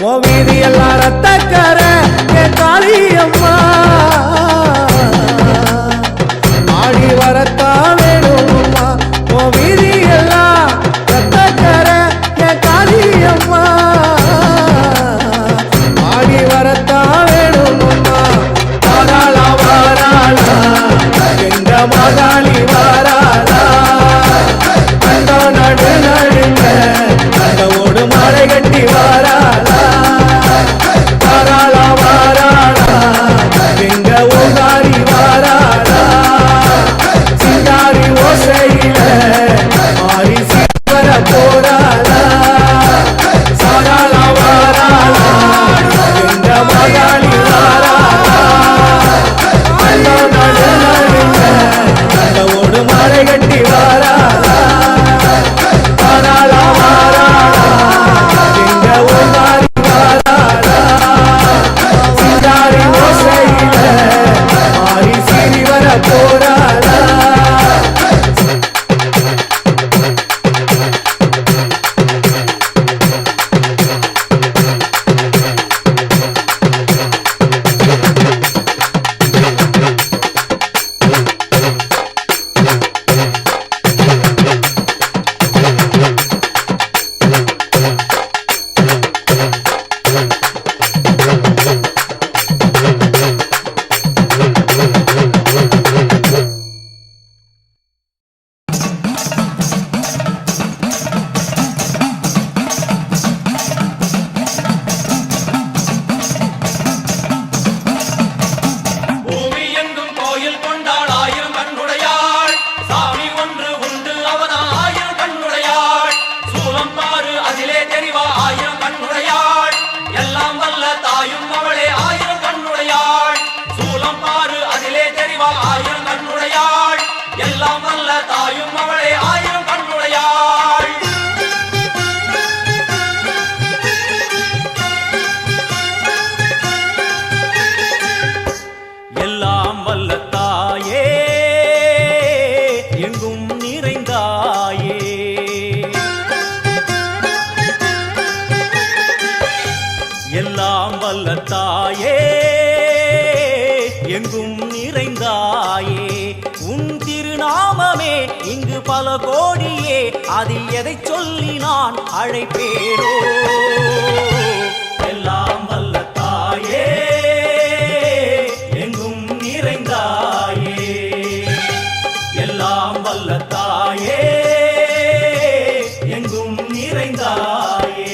ஓ வீதி எல்லாம் ரத்தக்கர என் காளியம்மா ஆடி வரத்தா வேணும்மா ஓ வீதி எல்லாம் ரத்தக்கர என் காளியம்மா ஆடி வரத்தா வேணும்மா வாராளா வாராளா எங்க மாதாளி வாராளா அந்த நடு நடுங்க ஓடு மாலை கட்டி வாராளா வாராளா வாராளா எங்க ஓகாரி வாராளா சிங்காரி ஓசையில மாறி சீவர போராளா சாராளா வாராளா எங்க மகாளி வாராளா அந்த நடு நடுங்க ஓடு மாலை கட்டி வாராளா வாராளா வாராளா எங்க ஓகாரி வாராளா சிங்காரி ஓசையில மாறி சீவர போராளா பல கோடியே அதில் எதை சொல்லி நான் அழைப்பேனோ எல்லாம் வல்ல தாயே எங்கும் நிறைந்தாயே எல்லாம் வல்ல தாயே எங்கும் நிறைந்தாயே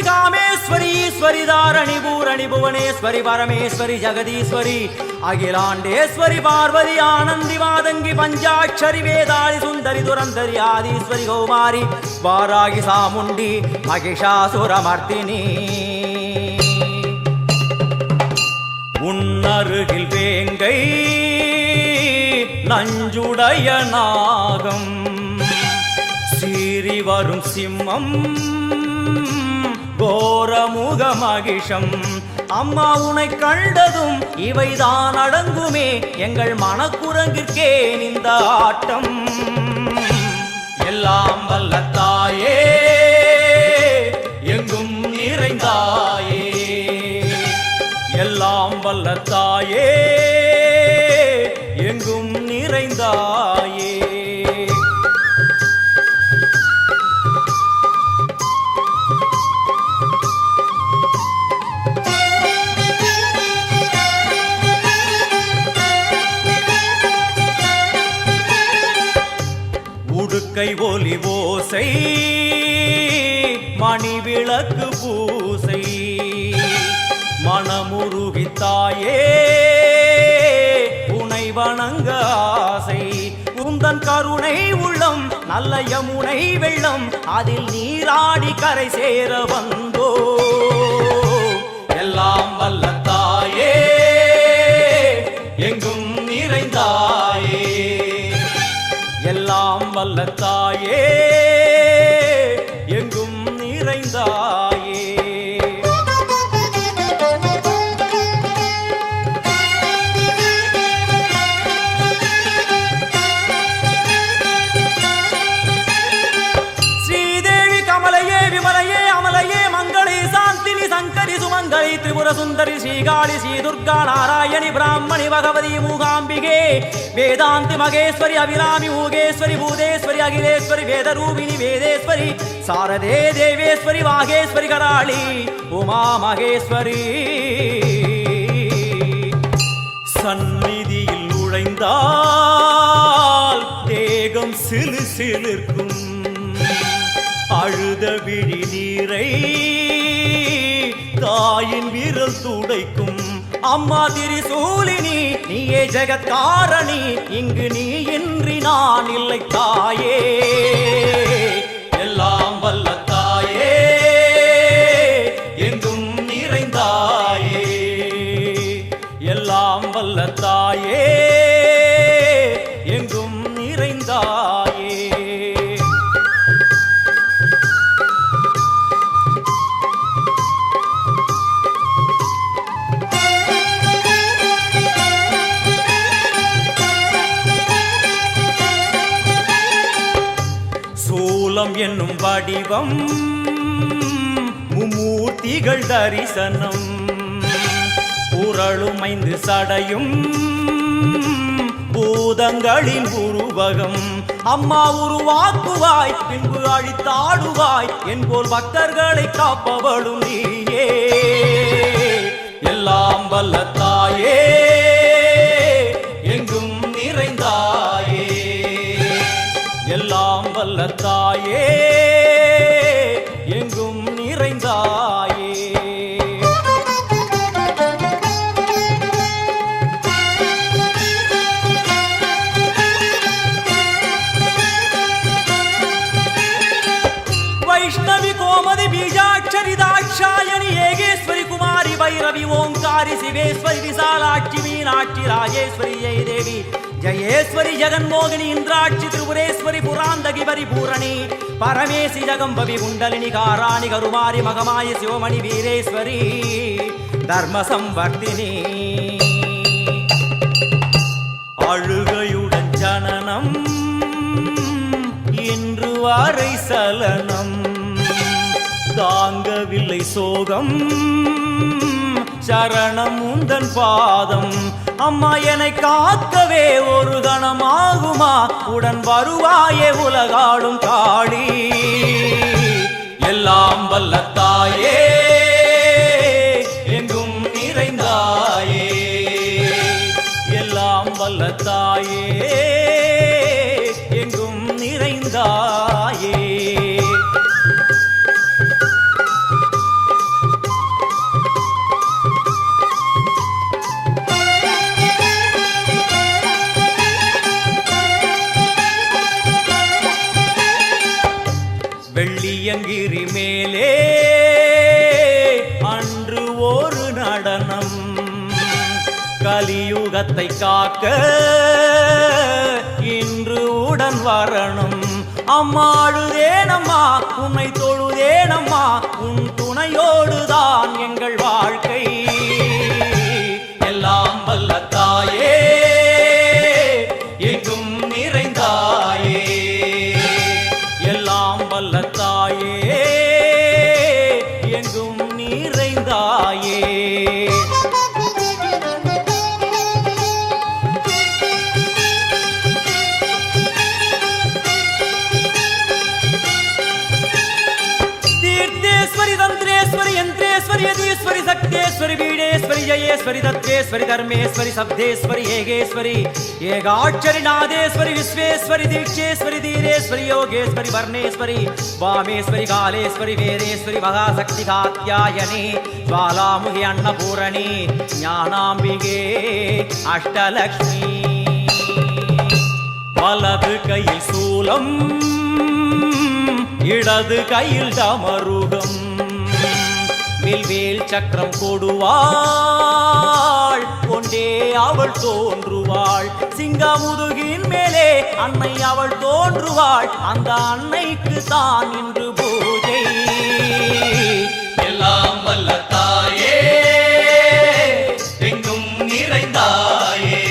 कामेश्वरी धारणी पूरणी भुवनेश्वरी परमेश्वरी जगदीश्वरी अखिलांडेश्वरी पार्वती आनंदी मादंगी पंचाक्षरी वेदाली सुंदरी दुरंधरी आदीश्वरी कौमारी वारागी सामुंडी महिषासुरमर्दिनी उन्नरुगिल वेंगै नंजुडय नागम सीरी वरुम सिம்மம் கோரமுக மகிஷம் அம்மா உன்னை கண்டதும் இவைதான் அடங்குமே எங்கள் மனக்குரங்கிற்கே இந்த ஆட்டம் எல்லாம் வல்ல தாயே எங்கும் நிறைந்தாயே எல்லாம் வல்ல தாயே எங்கும் நிறைந்தாயே கை ஒலி ஓசை மணி விளக்கு பூசை மனமுருகித்தாயே உனை வணங்க ஆசை உந்தன் கருணை உள்ளம் நல்ல யமுனை வெள்ளம் அதில் நீராடி கரை சேர வந்தோ எல்லாம் வல்ல தாயே எங்கும் நிறைந்தாயே எல்லாம் வல்ல தாயே எங்கும் நிறைந்தாயே சுமங்கலி திரிபுர சுந்தரி ஸ்ரீகாளி ஸ்ரீ துர்கா நாராயணி பிராமணி பகவதி மூகாம்பிகே வேதாந்தி மகேஸ்வரி அபிராமி மூகேஸ்வரி பூதேஸ்வரி அகிலேஸ்வரி வேதரூபிணி வேதேஸ்வரி சாரதே தேவேஸ்வரி வாகேஸ்வரி கராளி உமா மகேஸ்வரி சந்நிதியில் நுழைந்தால் தேகம் சிலு சிலிர்க்கும் அழுத விழி நீரை தாயின் விரல் துடைக்கும் அம்மா திரிசூலினி நீயே ஜெகத்காரணி இங்கு நீ இன்றி நான் இல்லை தாயே எல்லாம் வல்ல தாயே எங்கும் நிறைந்தாயே எல்லாம் வல்ல தாயே எங்கும் நிறைந்தாயே என்னும் வடிவம் மும்மூர்த்திகள் தரிசனம் புரளும் 5 சடையும் பூதங்களின் உருவகம் அம்மா உருவாக்குவாய் பின்பு அழித்தாடுவாய் என்போல் பக்தர்களை காப்பவளும் நீயே எல்லாம் வல்ல தாயே எங்கும் நிறைந்தாயே எல்லாம் வல்ல தாயே எங்கும் நிறைந்தாயே வைஷ்ணவி கோமதி பீஜாட்சரி தாட்சாயணி ஏகேஸ்வரி குமாரி பைரவி ஓங்காரி சிவேஸ்வரி விசாலாட்சி மீனாட்சி ராஜேஸ்வரி ஜெயதேவி जयेश्वरी जगन्मोहिनी इंद्राक्षी त्रिपुरेश्वरी पुरांदगी परिपूरणी परमेशी जगंबवी कुंडलिनी काराणि करुमारी मगमायि शिवमणि वीरेश्वरी धर्म संवर्धिनी அழுகையுடன் ஜனனம் இன்று வரை சலனம் தாங்கவில்லை சோகம் சரணம் உந்தன் பாதம் அம்மா என்னை காக்கவே ஒரு கணமாகுமா உடன் வருவாயே உலகாடும் காளி எல்லாம் வல்ல தாயே எங்கும் நிறைந்தாயே எல்லாம் வல்ல தாயே எங்கும் நிறைந்தாயே வெள்ளியங்கிரி மேலே அன்று ஒரு நடனம் கலியுகத்தை காக்க இன்று உடன் வரணும் அம்மாடுதேனம்மா உன்னை தொழுதேனம்மா உன் துணையோடுதான் எங்கள் வாழ்க்கை எல்லாம் வல்ல தாயே எங்கும் நிறைந்தாயே எல்லாம் வல்ல தாயே எங்கும் நிறைந்தாயே तीर्थेश्वरी तंत्रेश्वरी यंत्रेश्वरी यदीश्वरी शक्तेश्वरी बीडेश्वरी जयेश्वरी तत्वेश्वरी धर्मेश्वरी शब्देश्वरी येगेश्वरी ஏகாட்சரி நாதேஸ்வரி விஸ்வேஸ்வரி தீட்சேஸ்வரி தீரேஸ்வரி யோகேஸ்வரி வர்ணேஸ்வரி வாமேஸ்வரி காலேஸ்வரி வேதேஸ்வரி மகாசக்தி காத்யாயனி ஜ்வாலாமுகி அன்னபூரணி ஞானாம்பிகே அஷ்டலக்ஷ்மி வலது கையில் சூலம் இடது கையில் டமருகம் வில்வேல் சக்கரம் கொடுவாள் கொண்டே அவள் தோன்றுவாள் சிங்கமுதுகின் மேலே அன்னை அவள் தோன்றுவாள் அந்த அன்னைக்கு தான் இன்று பூஜை எல்லாம் வல்ல தாயே எங்கும் நிறைந்தாயே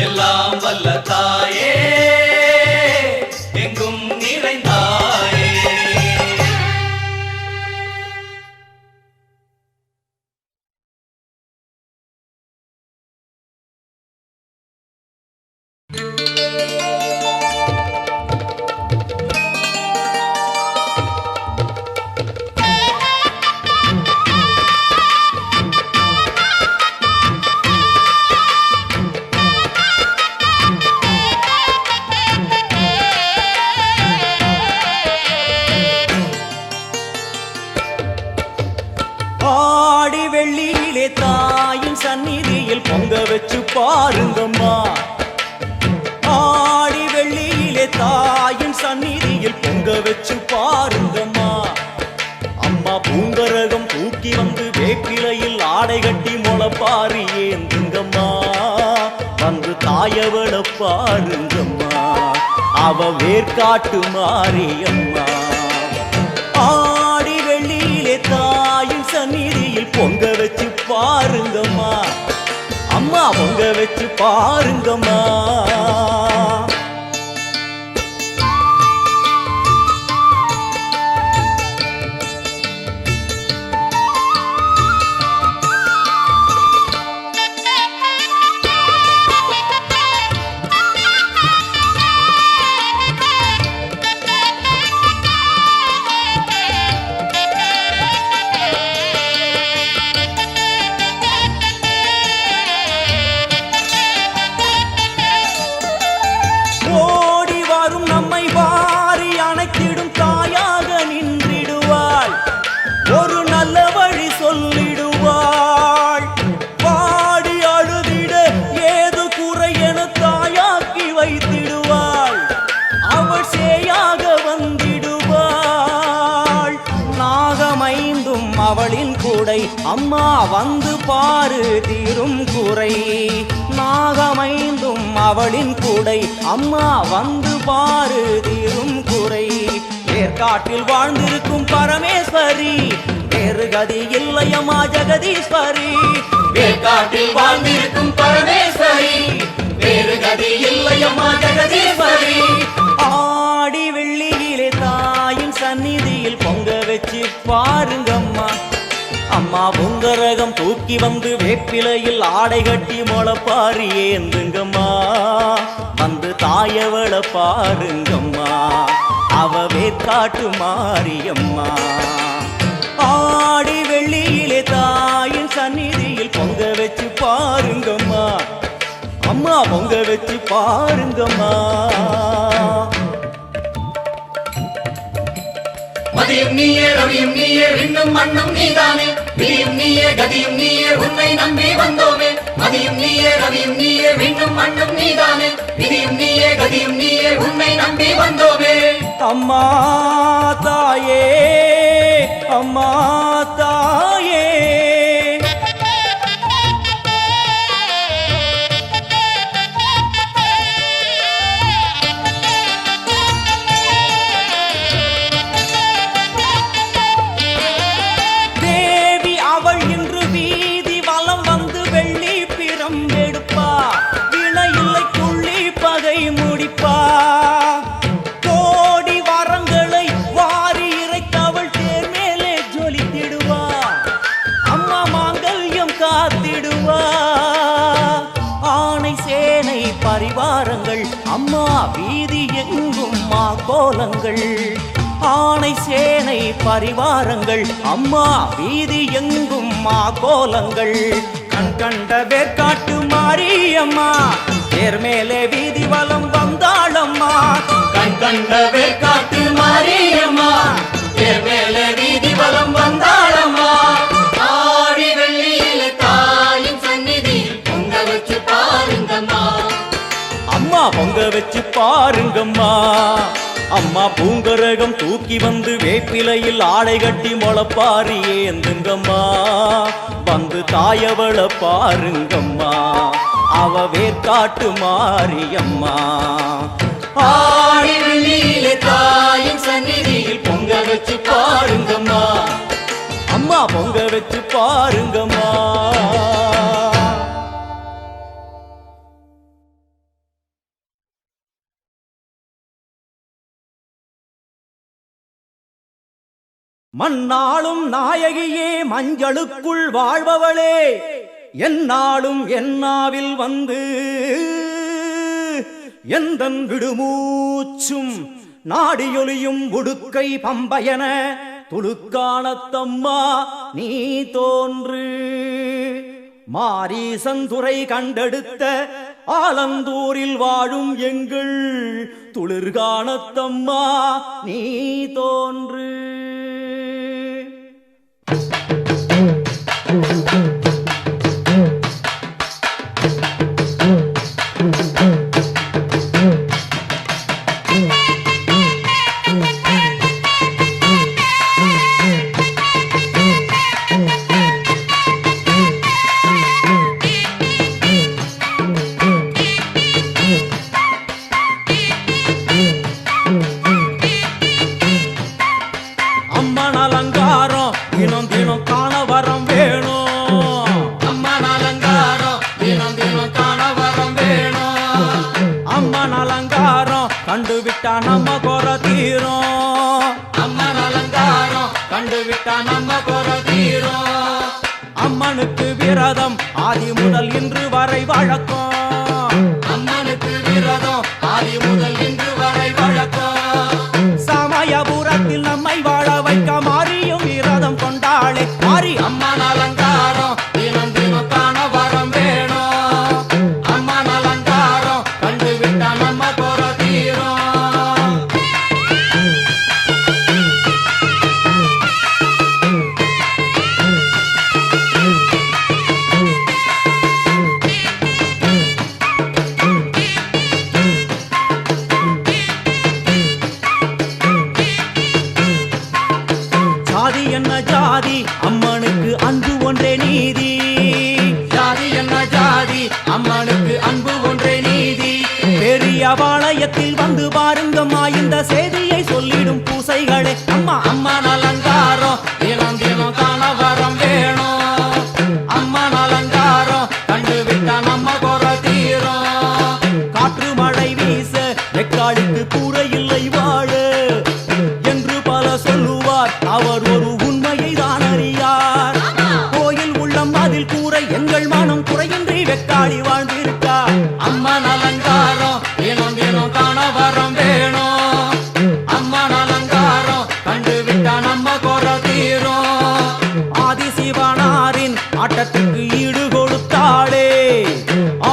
எல்லாம் வல்ல தாயே எங்கும் நிறைந்தாயே ஆடி வெள்ளியிலே தாயின் சந்நிதியில் பொங்க வச்சு பாருங்கம்மா. ஆடி வெள்ளியிலே தாயின் சந்நிதியில் பொங்க வச்சு பாருங்கம்மா. அம்மா பூங்கரகம் தூக்கி வந்து வேப்பிலையில் ஆடை கட்டி முளப்பாரி ஏந்துங்கம்மா. வந்து தாயவள பாருங்கம்மா, அவ வேர்காட்டு மாரியம்மா. ஆடி வெள்ளியிலே தாயின் சந்நிதியில் பொங்க வச்சு பாருங்கம்மா. அம்மா பொங்க வச்சு பாருங்கம்மா. அவளின் கூடை அம்மா வந்து பாரு தீரும் குறை. நாகமைந்தும் அவளின் கூடை அம்மா வந்து பாரு தீரும் குறை. வேர்காட்டில் வாழ்ந்திருக்கும் பரமேஸ்வரி, வேறு கதி இல்லையம்மா ஜெகதீஸ்வரி. வேர்காட்டில் வாழ்ந்திருக்கும் பரமேஸ்வரி, வேறு கதி இல்லையம்மா ஜெகதீஸ்வரி. ஆடி வெள்ளியிலே தாயின் சந்நிதியில் பொங்க வச்சு பாருங்கம்மா. அம்மா பொங்கரகம் தூக்கி வந்து வேப்பிலையில் ஆடை கட்டி முளப்பாரி ஏந்துங்கம்மா. வந்து தாயவள பாருங்கம்மா, அவ வேர்காட்டு மாரியம்மா. ஆடி வெள்ளியிலே தாயின் சந்நிதியில் பொங்க வச்சு பாருங்கம்மா. அம்மா பொங்க வச்சு பாருங்கம்மா. மதியும் நீயே ரவியும் நீயே விண்ணும் மண்ணும் நீதானே. விதியும் நீயே கதியும் நீயே உன்னை நம்பி வந்தோமே. மதியும் நீயே ரவியும் நீயே விண்ணும் மண்ணும் நீதானே. விதியும் நீயே கதியும் நீயே உன்னை நம்பி வந்தோமே. அம்மா தாயே அம்மா தாயே, பரிவாரங்கள் அம்மா வீதி எங்கும் மா கோலங்கள். ஆணை சேனை பரிவாரங்கள் அம்மா வீதி எங்கும் மா கோலங்கள். கண் கண்ட வேர்காட்டு மாரியம்மா, தேர் மேலே வீதி வலம் வந்தாளம்மா. கண் கண்ட வேர்காட்டு மாரியம்மா, தேர் மேலே வீதி வலம் வந்தாளம்மா. ஆடி வெள்ளியில தாயின் சந்நிதியில் பொங்க வச்சு பாருங்கம்மா. அம்மா பொங்க வச்சு பாருங்கம்மா. அம்மா பூங்கரகம் தூக்கி வந்து வேப்பிலையில் ஆடை கட்டி முளப்பாரி ஏந்துங்கம்மா. வந்து தாயவள பாருங்கம்மா, அவ வேர்காட்டு மாரியம்மா. ஆடி வெள்ளியிலே தாயின் சந்நிதியில் பொங்க வச்சு பாருங்கம்மா. அம்மா பொங்க வச்சு பாருங்கம்மா. மண்ணாளும் நாயகியே மஞ்சளுக்குள் வாழ்பவளே, என்னாலும் என்னாவில் வந்து எந்தன் விடுமூச்சும் நாடியொலியும் உடுக்கை பம்பயன துளுக்கானத்தம்மா நீ தோன்று. மாரீசந்துரை கண்டெடுத்த ஆலந்தூரில் வாழும் எங்கள் துளிர்கானத்தம்மா நீ தோன்று. விட்டா நம்ம குறை தீரும். அம்மன் அலங்காரம் கண்டு விட்டா நம்ம குறை தீரும். அம்மனுக்கு விரதம் ஆதி முதல் இன்று வரை வழக்கம். அம்மனுக்கு விரதம் ஆதி முதல் இன்று வரை வழக்கம். சமயபுரத்தில் நம்மை வாழ வைக்க மாறியும் விரதம் கொண்டாளே மாறி. அம்மன் அலங்காரம் தினம் தினம் காண வரம் வேணும். அம்மன் அலங்காரம் கண்டு விட்டா நம்ம குறை தீரும். ஜாதி என்ன ஜாதி அம்மனுக்கு அன்பு ஒன்றே நீதி. ஜாதி என்ன ஜாதி அம்மனுக்கு அன்பு ஒன்றே நீதி. பெரிய பாளையத்தில் வந்து பாருங்கம்மா இந்த செய்தியை சொல்லிடும் பூசைகளே அம்மா. அம்மன் அலங்காரம் தினம் தினம் காண வரம் வேணும். அம்மன் அலங்காரம் கண்டு விட்டா நம்ம குறை தீரும். காற்று மழை வீச வெக்காளிக்கு கூரை இல்லை வாழ என்று பல சொல்லுவார். அவர் ஒரு உண்மையை தான் அறியார். கோயில் உள்ளம் அதில் கூரை எங்கள் மனம் குறையின்றி வெக்காளி வாழ்ந்திருக்கார். அம்மன் அலங்காரம் தினம் தினம் காண வரம் வேணும். அம்மன் அலங்காரம் கண்டு விட்டா நம்ம குறை தீரும். ஆதி சிவனாரின் ஆட்டத்துக்கு ஈடு கொடுத்தாளே.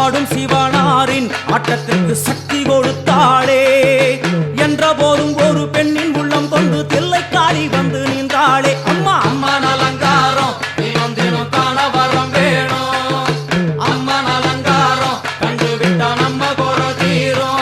ஆடும் சிவனாரின் ஆட்டத்துக்கு சக்தி கொடுத்தாளே. என்ற போதும் ஒரு பெண்ணின் உள்ளம் கொண்டு தில்லைக்காளி வந்து நின்றாளே அம்மா. அம்மன் அலங்காரம் தினம் தினம் காண வரம் வேணும். அம்மன் அலங்காரம் கண்டு விட்டா நம்ம குறை தீரும்.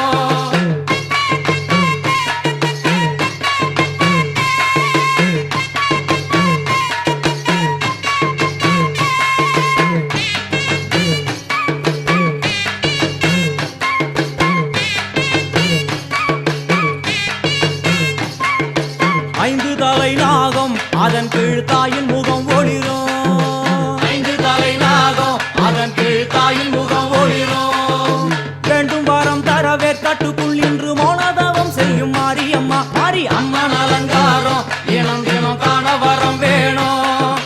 ஐந்து தலை நாகம் அதன் கீழ் தாயின் முகம் ஒளிரும். ஐந்து தலை நாகம் அதன் கீழ் தாயின் முகம் ஒளிரும். வேண்டும் வரம் தரவே கட்டுக்குள் இன்று மௌனதவம் செய்யும் மாரியம்மா மாரி. அம்மன் அலங்காரம் தினம் தினம் காண வரம் வேணும்.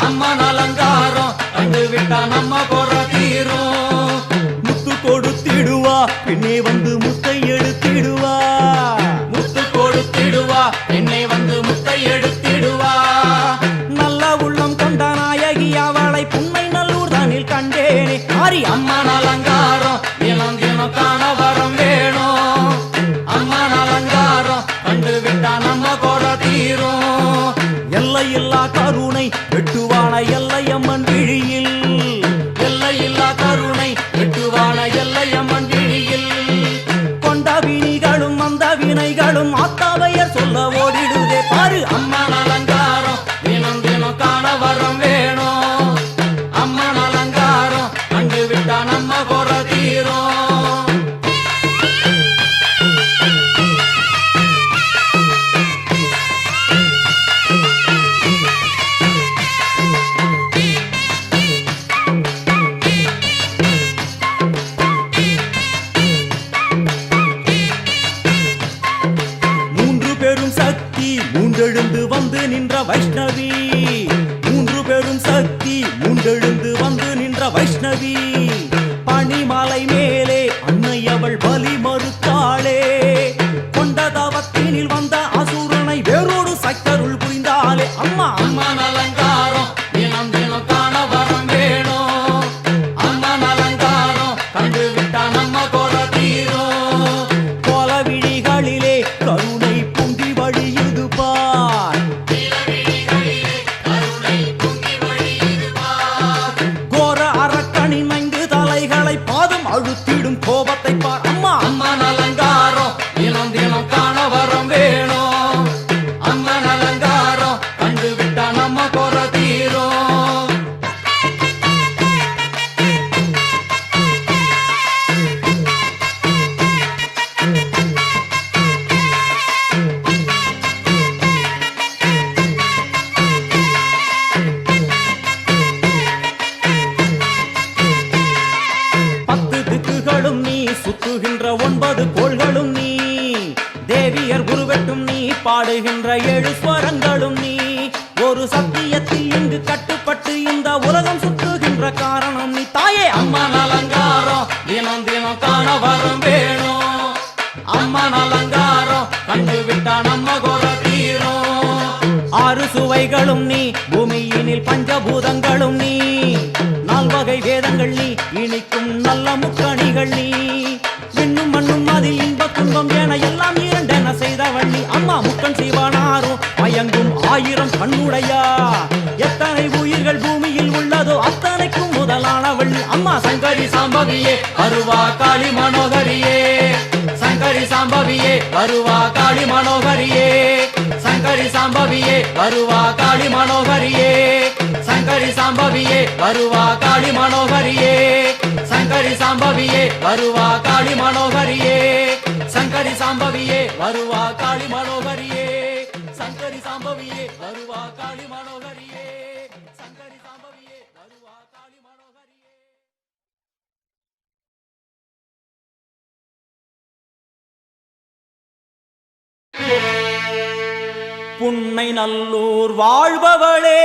அம்மன் அலங்காரம் கண்டு விட்டா நம்ம குறை தீரும். முத்து கொடுத்திடுவா பின்னே வந்து முத்தை எடுத்திடுவா. முத்து கொடுத்திடுவா என்னை வந்து முத்தை எடுத்திடுவா. நல்ல உள்ளம் கொண்ட நாயகி அவளை புன்னை நல்லூர் தானில் கண்டேனே மாரி. அம்மன் அலங்காரம் தினம் தினம் காண வரம் வேணும். அம்மன் அலங்காரம் கண்டு விட்டா நம்ம குறை தீரும். எல்லையில்லா கருணை வெட்டுவான எல்லையம்மன் விழியில். எல்லையில்லா கருணை வெட்டுவான எல்லையம்மன் விழியில். கொண்ட வினிகளும் அந்த வினைகளும் ஆத்தாவையர் சொல்ல ஓடிடுதே பாரு. அம்மன் அலங்காரம் தினம் தினம் காண வரம் வேணும். அம்மன் அலங்காரம் கண்டு விட்டா நம்ம குறை தீரும். மூன்று பெரும் சக்தி மூன்றெழுந்து வந்து நின்ற வைஷ்ணவி. மூன்று பெரும் சக்தி மூன்றெழுந்து வந்து நின்ற வைஷ்ணவி. பனிமலை மேலே அன்னை அவள் பலி மறுத்தாளே. கொண்ட தவத்தினில் வந்த அசுரனை வேரோடு சக்கருள் புரிந்தாளே அம்மா. அம்மன் அலங்காரம் தினம் தினம் காண வரம் வேணும். அம்மன் அலங்காரம் கண்டு விட்டா நம்ம குறை தீரும். கோல விழிகளிலே கருணை பொங்கி வழியுது பார். கோர அரக்கனின் பாடுகின்ற ஏழு ஸ்வரங்களும் நீ ஒரு சத்தியத்தில் இங்கு கட்டுப்பட்டு இந்த உலகம் சுற்றுகின்ற காரணம் நீ தாயே அம்மன் அலங்காரம் தினம் தினம் காண வரம் வேணும் அம்மன் அலங்காரம் கண்டு விட்டா நம்ம குற தீரும் ஆறு சுவைகளும் நீ பூமியினில் பஞ்சபூதங்களும் நீ நால்வகை வேதங்கள் நீ இனிக்கும் நல்ல முக்கணிகள் நீ விண்ணும் மண்ணும் அதில் இன்ப துன்பம் என எல்லாம் இரண்டென செய்தவள் நீ அம்மா முக்கன் சிவனாரும் மயங்கும் ஆயிரம் கண்ணுடையா எத்தனை உயிர்கள் பூமியில் உள்ளதோ அத்தனைக்கும் முதலானவள் நீ அம்மா சங்கரி சாம்பவியே வருவா காளி மனோகரியே சங்கரி சாம்பவியே வருவா காளி மனோகரியே சங்கரி சாம்பவியே வருவா காளி மனோகரியே சங்கரி சாம்பவியே வருவா காளி மனோகரியே சங்கரி சாம்பவியே வருவா காளி மனோகரியே சங்கரி சாம்பவியே வருவா காளி மனோகரியே சங்கரி சாம்பவியே வருவா காளி மனோகரியே சங்கரி சாம்பவியே வருவா காளி மனோகரியே புன்னை நல்லூர் வாழ்பவளே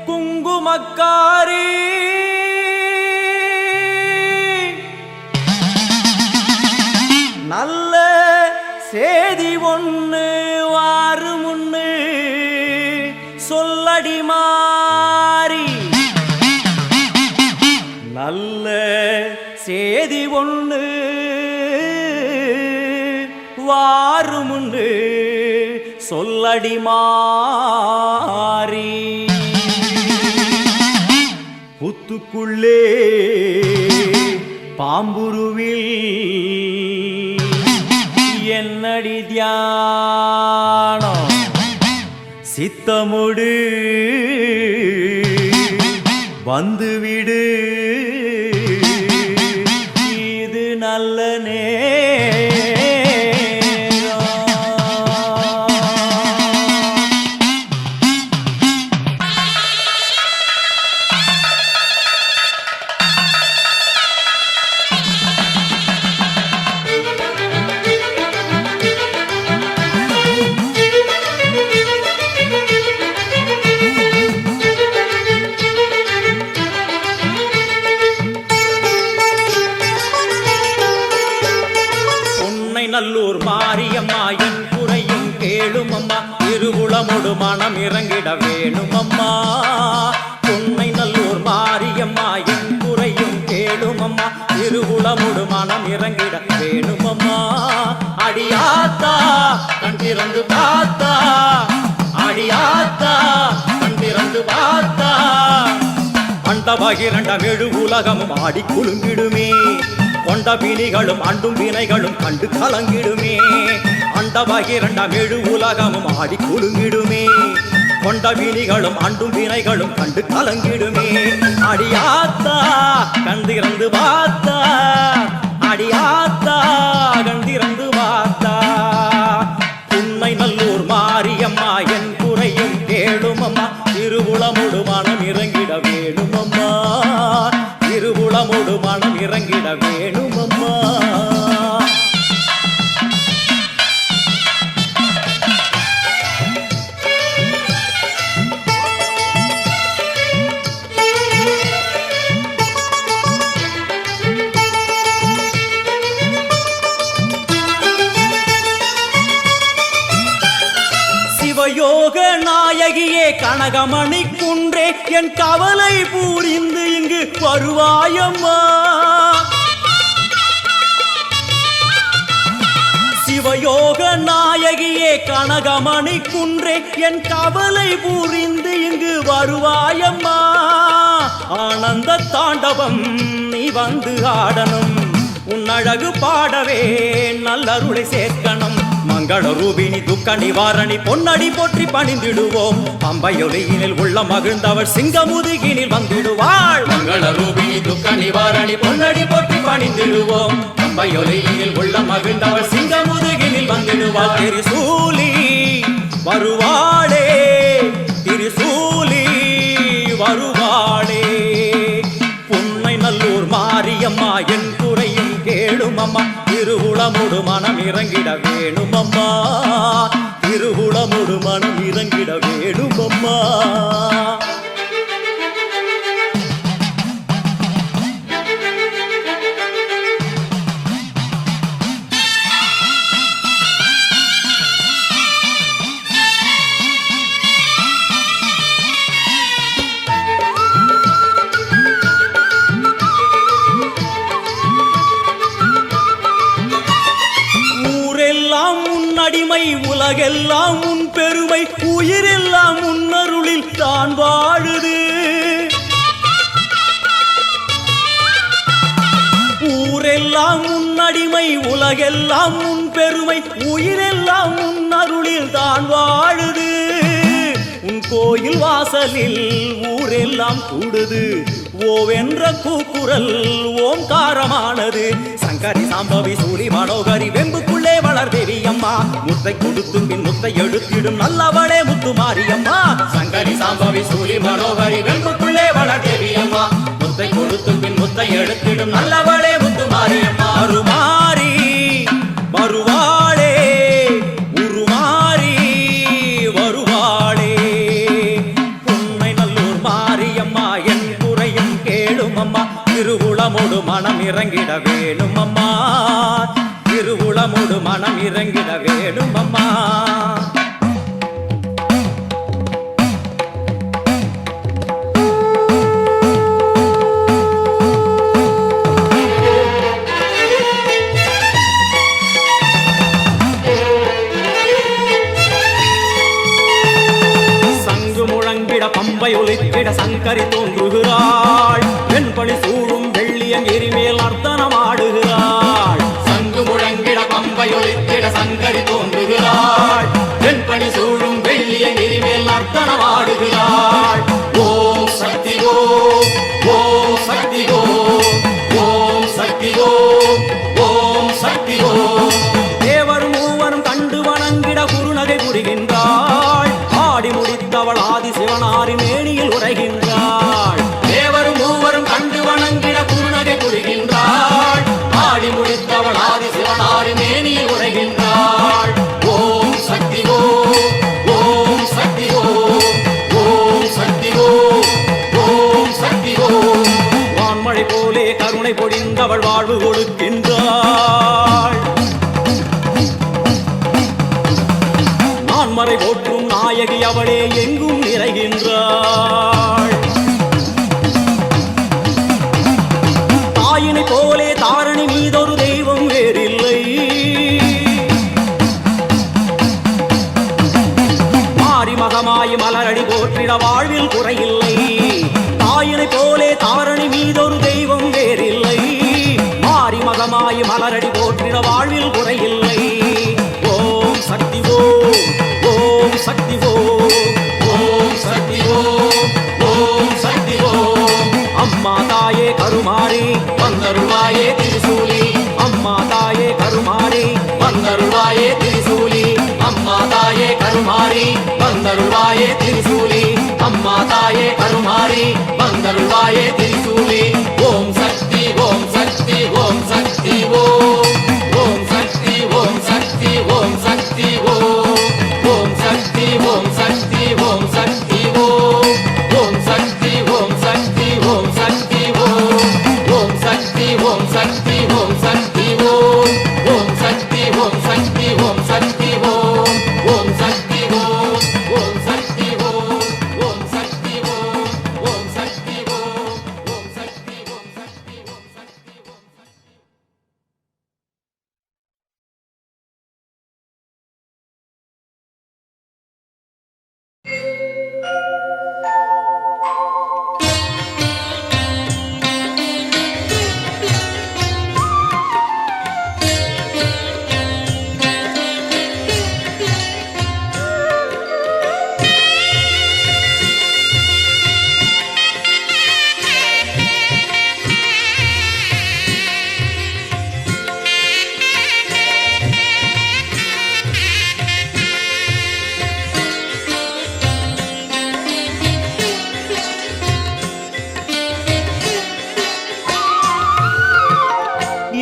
குங்குமக்காரி நல்ல சேதி ஒண்ணு வாரு முன்னு சொல்லடி மாறி நல்ல சேதி ஒண்ணு வாரு முன்னு சொல்லடி மாறி புத்துக்குள்ளே பாம்புருவில் என்னடி தியானம் சித்தமுடு வந்துவிடு இது நல்ல நல்லூர் மாரியம்மா என் குறையும் கேளும் அம்மா திருவுளமொடு மனம் இறங்கிட வேணும் அம்மா பொன்னை நல்லூர் மாரியம்மா என் குறையும் கேளும் அம்மா திருவுளமொடு மனம் இறங்கிட வேணும் அம்மா அடியாத்தா கண் திறந்து பார்த்தா அடியாத்தா கண் திறந்து பார்த்தா அண்டபகிரண்டம் எழு உலகமும் ஆடி குலுங்கிடுமே கொண்ட பிணிகளும் அண்டும் வினைகளும் கண்டு கலங்கிடுமே அண்டபகிரண்டம் எழு உலகமும் ஆடி குலுங்கிடுமே கொண்ட வினிகளும் அண்டும் வினைகளும் கண்டு கலங்கிடுமே அடியாத்தா கண்டிறந்து பார்த்தா அடியாத்தா கண்டிறந்து பார்த்தா உண்மை நல்லூர் மாரியம்மா என் குறையும் கேளும் அம்மா திருவுளமுடு மனம் இறங்கிட வேணும் அம்மா திருவுளமுடு மனம் இறங்கிட வேணும் அம்மா சிவயோக நாயகியே கனகமணி குன்றே என் கவலை பூரிந்து இங்கு வருவாயம்மா சிவயோக நாயகியே கனகமணி குன்றே என் கவலை பூரிந்து இங்கு வருவாயம்மா ஆனந்த தாண்டவம் நீ வந்து ஆடணும் உன் அழகு பாடவே நல்லருளை சேர்க்கணும் மங்கள ரூபினி துக்க நிவாரணி பொன்னடி போற்றி பணிந்திடுவோம் பம்பையொலியினில் உள்ள மகிழ்ந்தவள் சிங்கமுதுகினில் வந்திடுவாள் மங்கள ரூபினி துக்க நிவாரணி பொன்னடி போற்றி பணிந்திடுவோம் பம்பையொலியினில் உள்ள மகிழ்ந்தவள் சிங்கமுதுகினில் வந்திடுவாள் திரிசூலி வருவாளே திரிசூலி வருவாளே புன்னை நல்லூர் மாரியம்மா என் குறையும் கேளும் அம்மா திருவுளமுடு மனம் இறங்கிட வேணும் அம்மா திருவுள திருவுளமொடு மனம் இறங்கிட வேணும் அம்மா. அடிமை உலகெல்லாம் உன் பெருமை உயிரெல்லாம் உன்னருளில் தான் வாழுது. ஊரெல்லாம் உன்னடிமை உலகெல்லாம் உன் பெருமை உயிரெல்லாம் உன்னருளில் தான் வாழுது. உன் கோயில் வாசலில் ஊரெல்லாம் கூடுது. ஓவென்ற கூக்குரல் ஓம்காரமானது. சங்கரி சாம்பவி சூழி மனோகரி வெம்புக்குள்ளே வளர் தேவியம்மா. முத்தை கொடுத்து பின் முத்தை எடுத்திடும் நல்லவளே முத்து மாரியம்மா. சங்கரி சாம்பவி சூழி மனோகரி வெம்புக்குள்ளே வளர் தேவியம்மா. முத்தை கொடுத்து பின் முத்தை எடுத்திடும் நல்லவளே முத்து மாரியம்மா. அருமாரி வருவாளே உருமாறி வருவாளே. உன்னை நல்லூர் மாரியம்மா என் குறையும் கேளும் அம்மா. திருவுளமோடு மனம் இறங்கிட வேணும் அம்மா. திருவுளமோடு மனம் இறங்கிட வேணும் அம்மா. சங்கு முழங்கிட பம்பை ஒலித்திட சங்கரி தோன்றுகிறாள். வெண்பணி சூழும் வெள்ளியம் எரிமேல் அர்த்தனமாடுகிறாள். சங்கு முழங்கிட பம்பை ஒலித்திட சங்கரி தோன்றுகிறாள். வெண்பணி சூழும் வெள்ளியம் எரிமேல் அர்த்தனமாடுகிறாள். ஓம் சக்தி ஓம் ஓம் சக்தி ஓம் ஓம் சக்தி ஓம் ஓம் சக்தி ஓம். தேவரும் மூவரும் கண்டு வணங்கிட குறுநகை புரிகின்றாள். ஆடி முடித்தவள் ஆதி சிவனாரி மேனியில் உரைகின்றாள். தேவரும் மூவரும் கண்டு வணங்கிட குறுநகை புரிகின்றாள். ஆடி முடித்தவள் ஆதி சிவனாரி மேனியில் உரைகின்றாள். ஓம் சக்தி ஓம் ஓம் சக்தி ஓம் ஓம் சக்தி ஓம் ஓம் சக்தி ஓம். வான்மழை போலே கருணை பொழிந்தவள் வாழ்வு கொடுக்கின்றாள். நான்மறை போற்றும் நாயகி அவளே எங்கும் நிறைகின்றாள். தாயினை போலே தாரணி மீதொரு தெய்வம் வேறில்லை. மாறி மகமாய் மலரடி போற்றிட வாழ்வில் குறையில்லை. தாயினை போலே தாரணி மீதொரு தெய்வம் வேறில்லை. மாறி மகமாய் மலரடி போற்றிட வாழ்வில் குறையில்லை. ஓம் சக்தி ஓம் ஓம் சக்தி ஓம் ஓம் சக்தி ஓம் ஓம் சக்தி ஓம். அம்மா தாயே கருமாரி வந்தருள்வாயே திரிசூலி. அம்மா தாயே கருமாரி வந்தருள்வாயே திரிசூலி. அம்மா தாயே கருமாரி வந்தருள்வாயே திரிசூலி. அம்மா தாயே கருமாரி வந்தருள்வாயே திரிசூலி. ஓம் சக்தி ஓம் சக்தி ஓம் சக்தி ஓம் ஓம் சக்தி ஓம் சக்தி ஓம் சக்தி ஓம் ஓம் சக்தி ஓம் சக்தி ஓம் சக்தி ஓம் ஓம் சக்தி ஓம் சக்தி ஓம் சக்தி ஓம் ஓம் சக்தி ஓம் சக்தி ஓம் சக்தி ஓம் ஓம் சக்தி ஓம் சக்தி ஓம் சக்தி ஓம் ஓம் சக்தி ஓம் ஓம் சக்தி ஓம் ஓம் சக்தி ஓம் ஓம் சக்தி ஓம் ஓம் சக்தி ஓம் சக்தி ஓம் சக்தி ஓம்.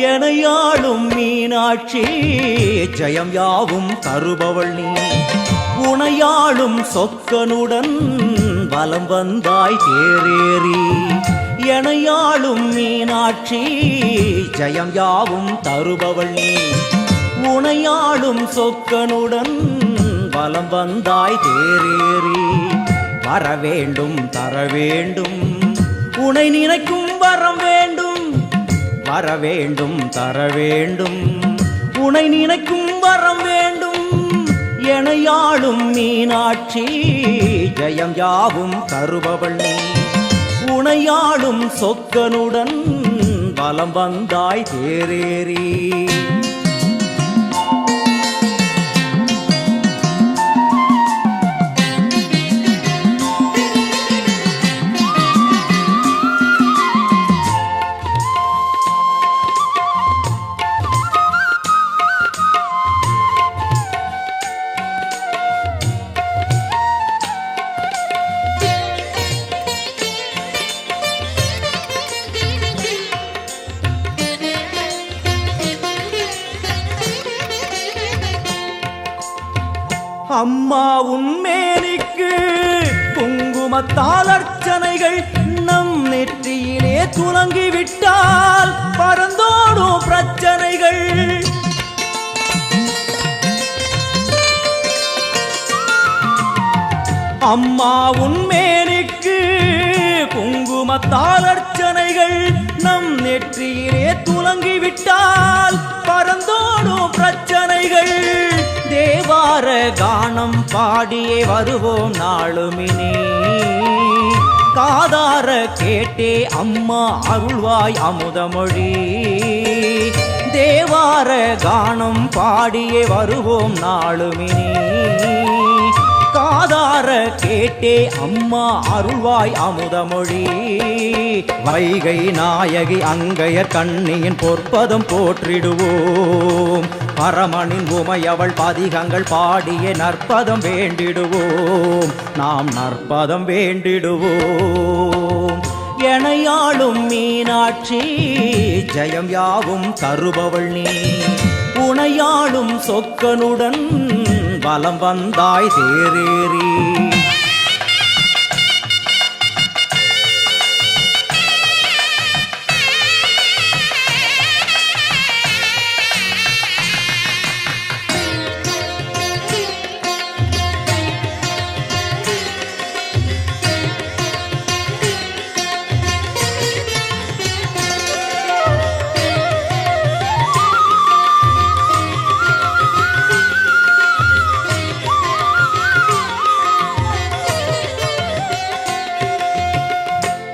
எனையாளும் மீனாட்சி ஜெயம் யாவும் தருபவள் நீ. உனையாளும் சொக்கனுடன் வலம் வந்தாய் தேரேறி எனையாளும் மீனாட்சி ஜெயம் யாவும் தருபவள் நீ உனையாளும் சொக்கனுடன் வலம் வந்தாய் தேரேறி வரவேண்டும் தரவேண்டும் உனை நினைக்கும் வரம் வேண்டும் வரவேண்டும் தரவேண்டும் உனை நினைக்கும் வரம் வேண்டும் எனையாளும் மீனாட்சி ஜெயம் யாவும் தருபவள் நீ உனையாளும் சொக்கனுடன் வலம் வந்தாய் தேரேறி அம்மா உன்மேனிக்கு குங்குமத்தால் அர்ச்சனைகள் நம் நெற்றியிலே துலங்கிவிட்டால் பறந்தோடும் பிரச்சனைகள் அம்மா உன்மேனிக்கு குங்குமத்தால் அர்ச்சனைகள் நம் நெற்றியிலே துலங்கிவிட்டால் பறந்தோடும் பிரச்சனைகள் தேவார கானம் பாடியே வருவோம் நாளுமினே காதார கேட்டே அம்மா அருள்வாய் அமுதமொழி தேவார கானம் பாடியே வருவோம் நாளுமினே காதார கேட்டே அம்மா அருள்வாய் அமுதமொழி வைகை நாயகி அங்கையர் கண்ணியின் பொற்பதம் போற்றிடுவோம் பரமனின் உமையவள் பதிகங்கள் பாடிய நற்பதம் வேண்டிடுவோம் நாம் நற்பதம் வேண்டிடுவோம் எனையாளும் மீனாட்சி ஜெயம் யாவும் தருபவள் நீ உனையாளும் சொக்கனுடன் வலம் வந்தாய் தேரேறி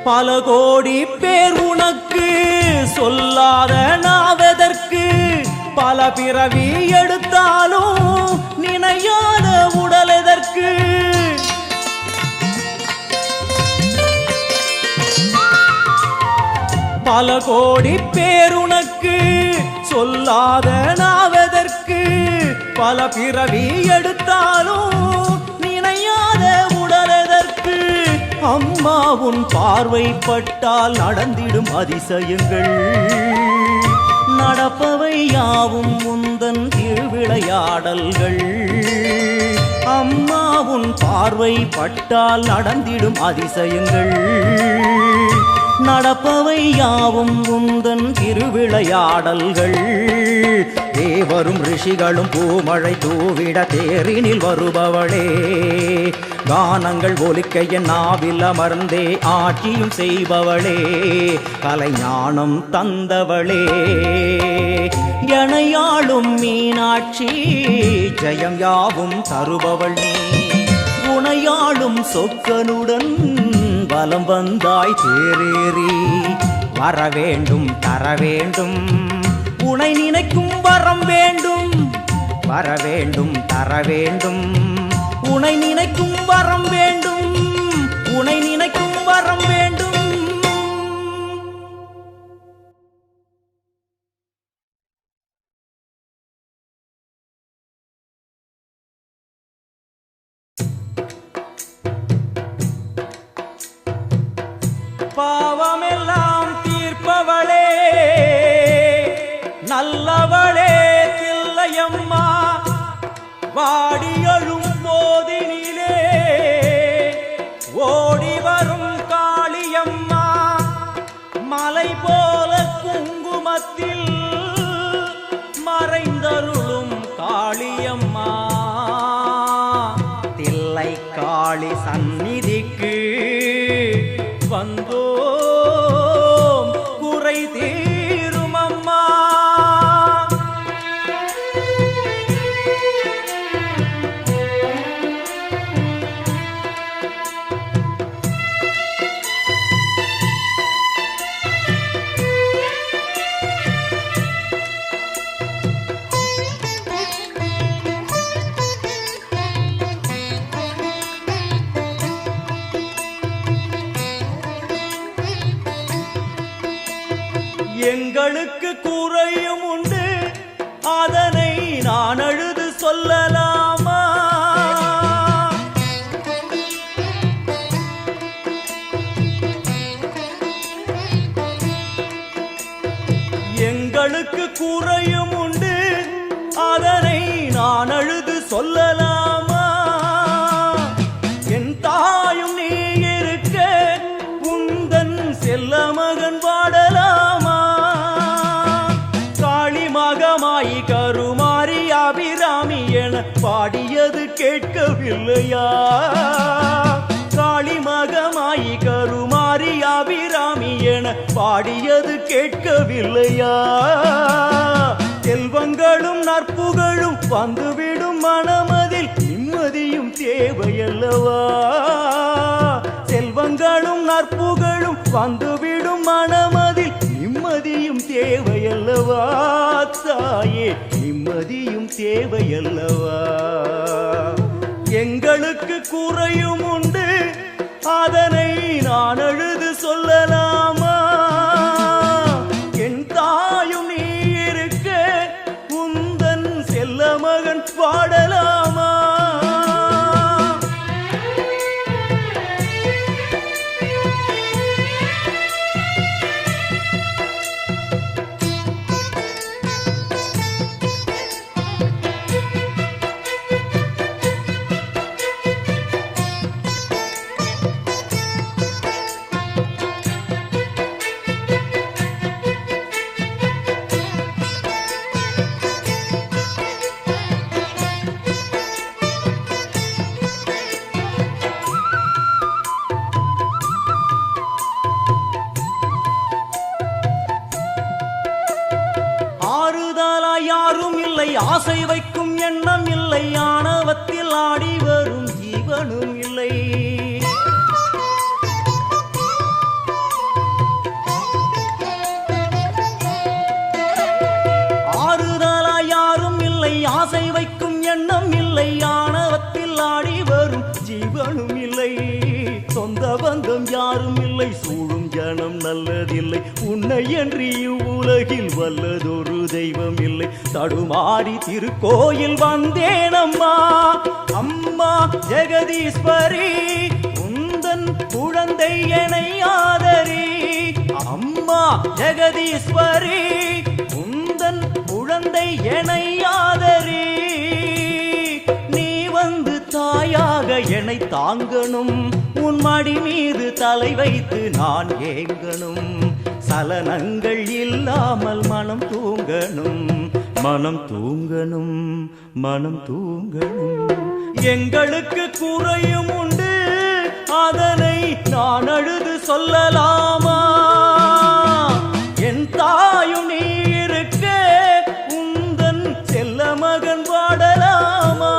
பல கோடி பேர் உனக்கு சொல்லாத நாவதற்கு பல பிறவி எடுத்தாலும் நினையாத உடல் எதற்கு பல கோடி பேர் உனக்கு சொல்லாத நாவதற்கு பல பிறவி எடுத்தாலும் நினையாத உடல் எதற்கு அம்மா உன் பார்வைப்பட்டால் நடந்திடும் அதிசயங்கள் நடப்பவை யாவும் முந்தன் திருவிளையாடல்கள் அம்மா உன் பார்வைப்பட்டால் நடந்திடும் அதிசயங்கள் நடப்பவை யாவும் உந்தன் திருவிளையாடல்கள் தேவரும் ரிஷிகளும் பூமழை தூவிட தேரினில் வருபவளே கானங்கள் ஒலிக்க என் நாவில் அமர்ந்தே ஆட்சியும் செய்பவளே கலைஞானம் தந்தவளே எனையாளும் மீனாட்சி ஜெயம் யாவும் தருபவள் நீ உனையாளும் சொக்கனுடன் வலம் வந்தாய் தேரேறி வரவேண்டும் தரவேண்டும் உனை நினைக்கும் வரம் வேண்டும் வரவேண்டும் தரவேண்டும் உனை நினைக்கும் வரம் வேண்டும் உனை நினைக்கும் வரம் வேண்டும் பாவமெல்லாம் தீர்ப்பவளே நல்லவளே தில்லையம்மா வாடியழும் போது எங்களுக்கு குறையும் உண்டு, அதனை நான் அழுது சொல்லலாமா? எங்களுக்கு குறையும் உண்டு, அதனை நான் அழுது சொல்லலாமா? என் தாயும் நீ இருக்க உந்தன் செல்ல மகன் வாடலாமா? காளி மகமாயி கருமாரி அபிராமி என பாடியது கேட்கவில்லையா? காளி மகமாயி கருமாரி அபிராமி என பாடியது கேட்கவில்லையா? செல்வங்களும் நற்புகழும் வந்துவிடும் மனமதில் நிம்மதியும் தேவையல்லவா? செல்வங்களும் நற்புகழும் வந்துவிடும் மனமதில் நிம்மதியும் தேவையல்லவா? தாயே நிம்மதியும் தேவையல்லவா? எங்களுக்கு குறையும் உண்டு, அதனை நான் அழுது சொல்லலாமா? என் தாயும் நீ இருக்க உந்தன் செல்ல மகன் பாடலாமா? யாரும் இல்லை, ஆசை வைக்கும் எண்ணம் இல்லை, ஆணவத்தில் ஆடி வரும் ஜீவனும் இல்லை. ஆறுதலா யாரும் இல்லை, ஆசை வைக்கும் எண்ணம் இல்லை, ஆணவத்தில் ஆடி வரும் ஜீவனும் இல்லை. சொந்த பந்தம் யாரும் இல்லை, சூழும் ஜனம் நல்லதில்லை, உன்னை என்று இவ்வுலகில் வல்லதொரு தெய்வம் இல்லை. தடுமாறி திருக்கோயில் வந்தேன் அம்மா, அம்மா ஜெகதீஸ்வரி உந்தன் குழந்தை என்னை ஆதரி. அம்மா ஜெகதீஸ்வரி உந்தன் குழந்தை என்னை ஆதரி. நீ வந்து தாயாக என்னை தாங்கணும், உன் மடி மீது தலை வைத்து நான் ஏங்கணும். சலனங்கள் இல்லாமல் மனம் தூங்கணும், மனம் தூங்கணும், மனம் தூங்கணும். எங்களுக்கு குறையும் உண்டு, அதனை நான் அழுது சொல்லலாமா? என் தாயும் நீ இருக்க உந்தன் செல்ல மகன் வாடலாமா?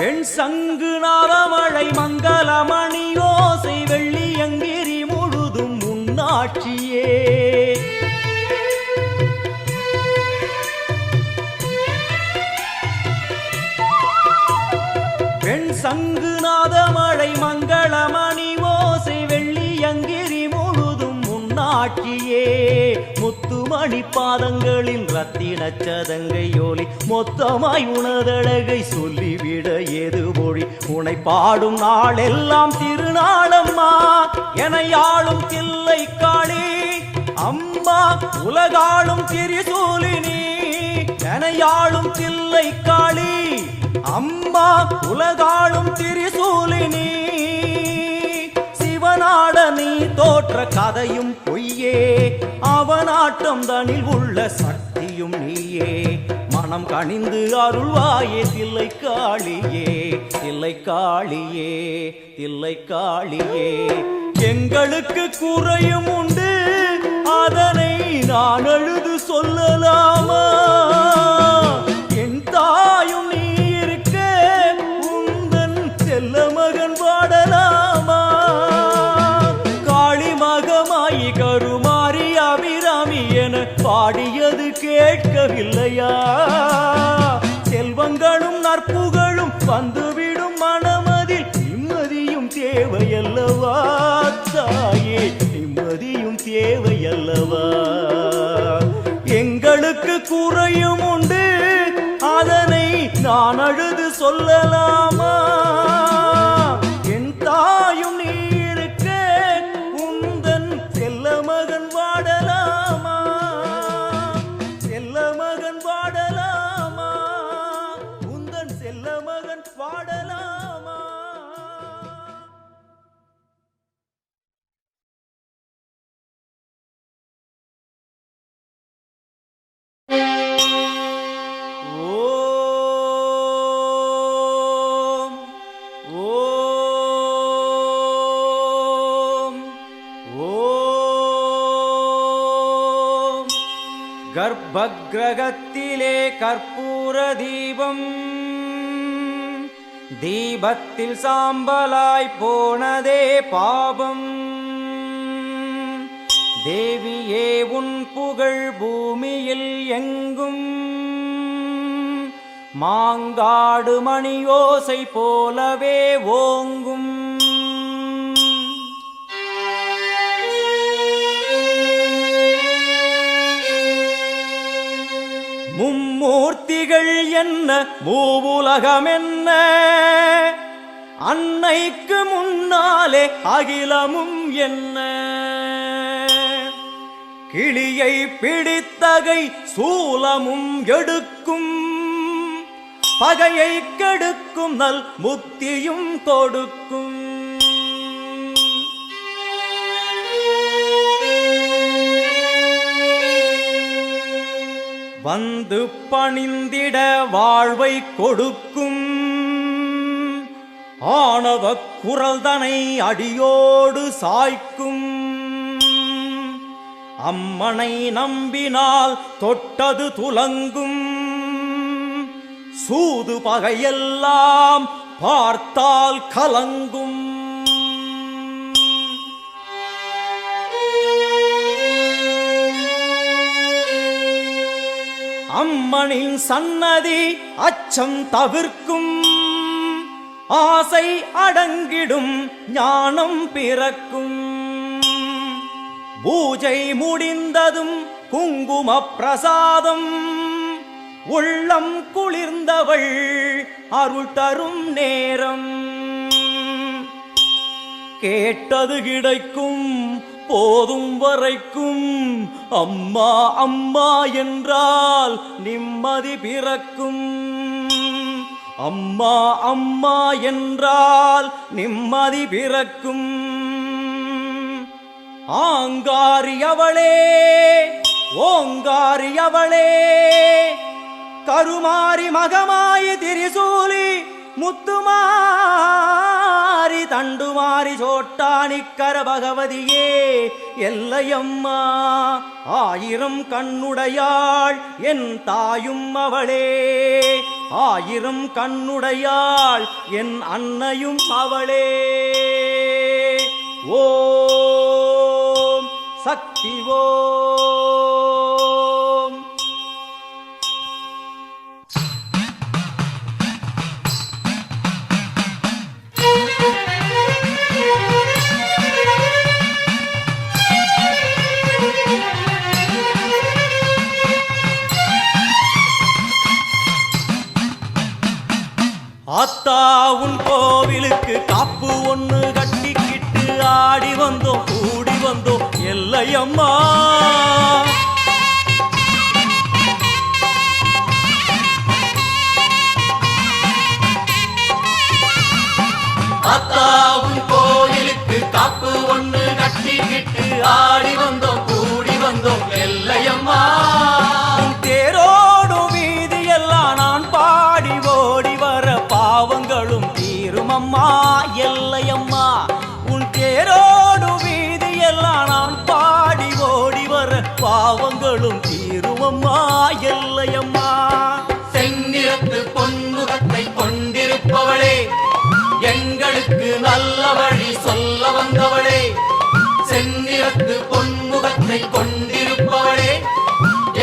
வெண் சங்கு நாதமழை மங்களமணி ஓசை வெள்ளியங்கிரி முழுதும் உன்னாட்சியே. வெண் சங்கு நாதமழை மங்களமணி ஓசை வெள்ளியங்கிரி முழுதும் உன்னாட்சியே. முத்துமணி பாதங்களின் ரத்தின சதங்கை ஒலி மொத்தமாய் உனதழகை சொல்லிவிட ஏது மொழி? உனை பாடும் நாளெல்லாம் திருநாளம்மா, எனையாளும் தில்லை காளி அம்மா, உலகாளும் திரிசூலினி. எனையாளும் தில்லை காளி அம்மா, உலகாளும் திரிசூலினி. சிவன் கண்ணனாட நீ தோற்ற கதையும் பொய்யே, அவனாட்டம் தனில் உள்ள சக்தியும் நீயே. மனம் கனிந்து அருள்வாயே தில்லை காளியே, தில்லை காளியே, தில்லை காளியே. எங்களுக்கு குறையும் உண்டு, அதனை நான் அழுது சொல்லலாமா? என் தாயும் நீ இருக்க உந்தன் செல்ல மகன் பாடலாமா? காளி மகமாயி கருமாரி அபிராமி என பாடியது கேட்கவில்லையா? செல்வங்களும் நற்புகழும் வந்துவிடும் மனமதில் நிம்மதியும் தேவையல்லவா தாயே, நிம்மதியும் தேவையல்லவா? எங்களுக்கு குறையும் உண்டு, அதனை நான் அழுது சொல்லலாமா? என் தாயும் நீ இருக்க உந்தன் செல்ல மகன் வாடலாமா? செல்ல மகன் வாடலாமா? உந்தன் செல்ல மகன் வாடலாமா? ஓம் ஓம் ஓம். கர்ப்பக்கிரகத்திலே கற்பூர தீபம், தீபத்தில் சாம்பலாய் போனதே பாபம். தேவியே உன் புகழ் பூமியில் எங்கும், மாங்காடு மணியோசை போலவே ஓங்கும். மும்மூர்த்திகள் என்ன மூவுலகம் என்ன, அன்னைக்கு முன்னாலே அகிலமும் என்ன. கிளியை பிடித்தகை சூலமும் எடுக்கும், பகையை கெடுக்கும் நல் முத்தியும் கொடுக்கும். வந்து பணிந்திட வாழ்வை கொடுக்கும், ஆணவ குரல்தனை அடியோடு சாய்க்கும். அம்மனை நம்பினால் தொட்டது துலங்கும், சூது பகையெல்லாம் பார்த்தால் கலங்கும். அம்மனின் சன்னதி அச்சம் தவிர்க்கும், ஆசை அடங்கிடும் ஞானம் பிறக்கும். பூஜை முடிந்ததும் குங்கும பிரசாதம், உள்ளம் குளிர்ந்தவள் அருள் தரும் நேரம். கேட்டது கிடைக்கும் போதும் வரைக்கும், அம்மா அம்மா என்றால் நிம்மதி பிறக்கும். அம்மா அம்மா என்றால் நிம்மதி பிறக்கும். ஆங்காரியவளே ஓங்காரியவளே, கருமாரி மகமாயி திரிசூலி முத்துமாரி தண்டுமாரி சோட்டானிக்கர பகவதியே எல்லையம்மா. ஆயிரம் கண்ணுடையாள் என் தாயும் அவளே, ஆயிரம் கண்ணுடையாள் என் அன்னையும் அவளே. ஓம் சக்தி ஓம். ஆத்தா உன் கோவிலுக்கு காப்பு ஒண்ணு கட்டிக்கிட்டு ஆடி வந்தோம் கூடி வந்தோம் எல்லையம்மா. ஆத்தா உன் கோவிலுக்கு காப்பு முகத்தை கொண்டிருப்பவளே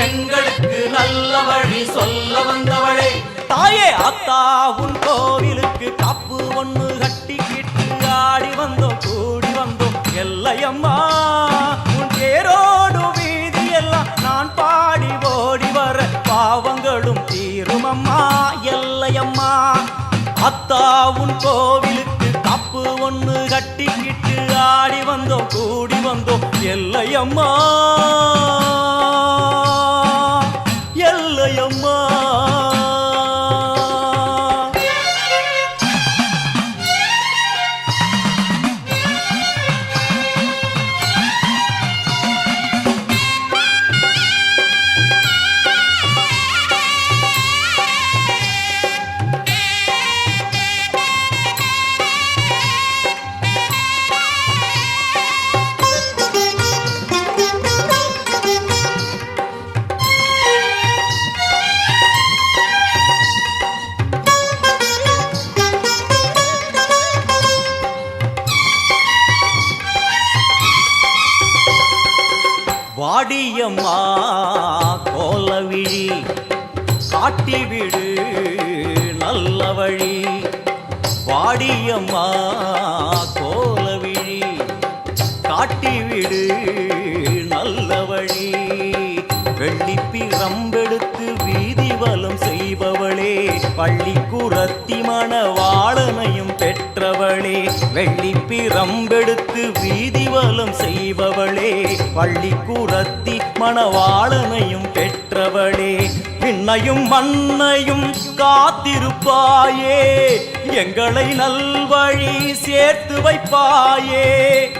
எங்களுக்கு நல்ல வழி சொல்ல வந்தவளே தாயே அத்தா உன் கோவிலுக்கு காப்பு ஒண்ணு கட்டிக்கிட்டு ஆடி வந்தோம் கூடி வந்தோம் எல்லையம்மா உன் தேரோடு வீதி எல்லாம் நான் பாடி ஓடி வர பாவங்களும் தீருமம்மா எல்லையம்மா அத்தா உன் கோவிலுக்கு காப்பு ஒண்ணு கட்டிக்கிட்டு ஆடி வந்தோம் கூடி வந்தோம் எல்லையம்மா எல்லையம்மா வாடியம்மா கோலவிழி காட்டிவிடு நல்ல வழி வாடியம்மா கோலவிழி காட்டிவிடு நல்ல வழி வெள்ளிப்பிரம்பெடுத்து வீதி வலம் செய்பவளே பள்ளிக்குரத்தி மணவாளனையும் பெற்றவளே வெள்ளிப்பிரம்பெடுத்து வீதி வலம் செய்பவளே பள்ளிக்குரத்தி மணவாளனையும் பெற்றவளே விண்ணையும் மண்ணையும் காத்திருப்பாயே எங்களை நல்வழி சேர்த்து வைப்பாயே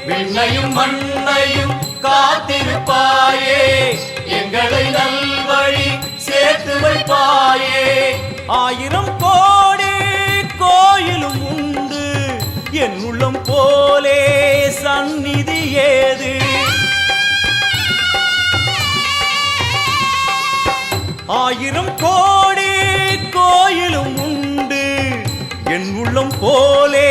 விண்ணையும் மண்ணையும் காத்திருப்பாயே எங்களை நல்வழி சேர்த்து வைப்பாயே ஆயிரம் கோடி கோயிலும் உண்டு என் உள்ளம் போலே சந்நிதி ஏது ஆயிரம் கோடி கோயிலும் உண்டு என் உள்ளம் போலே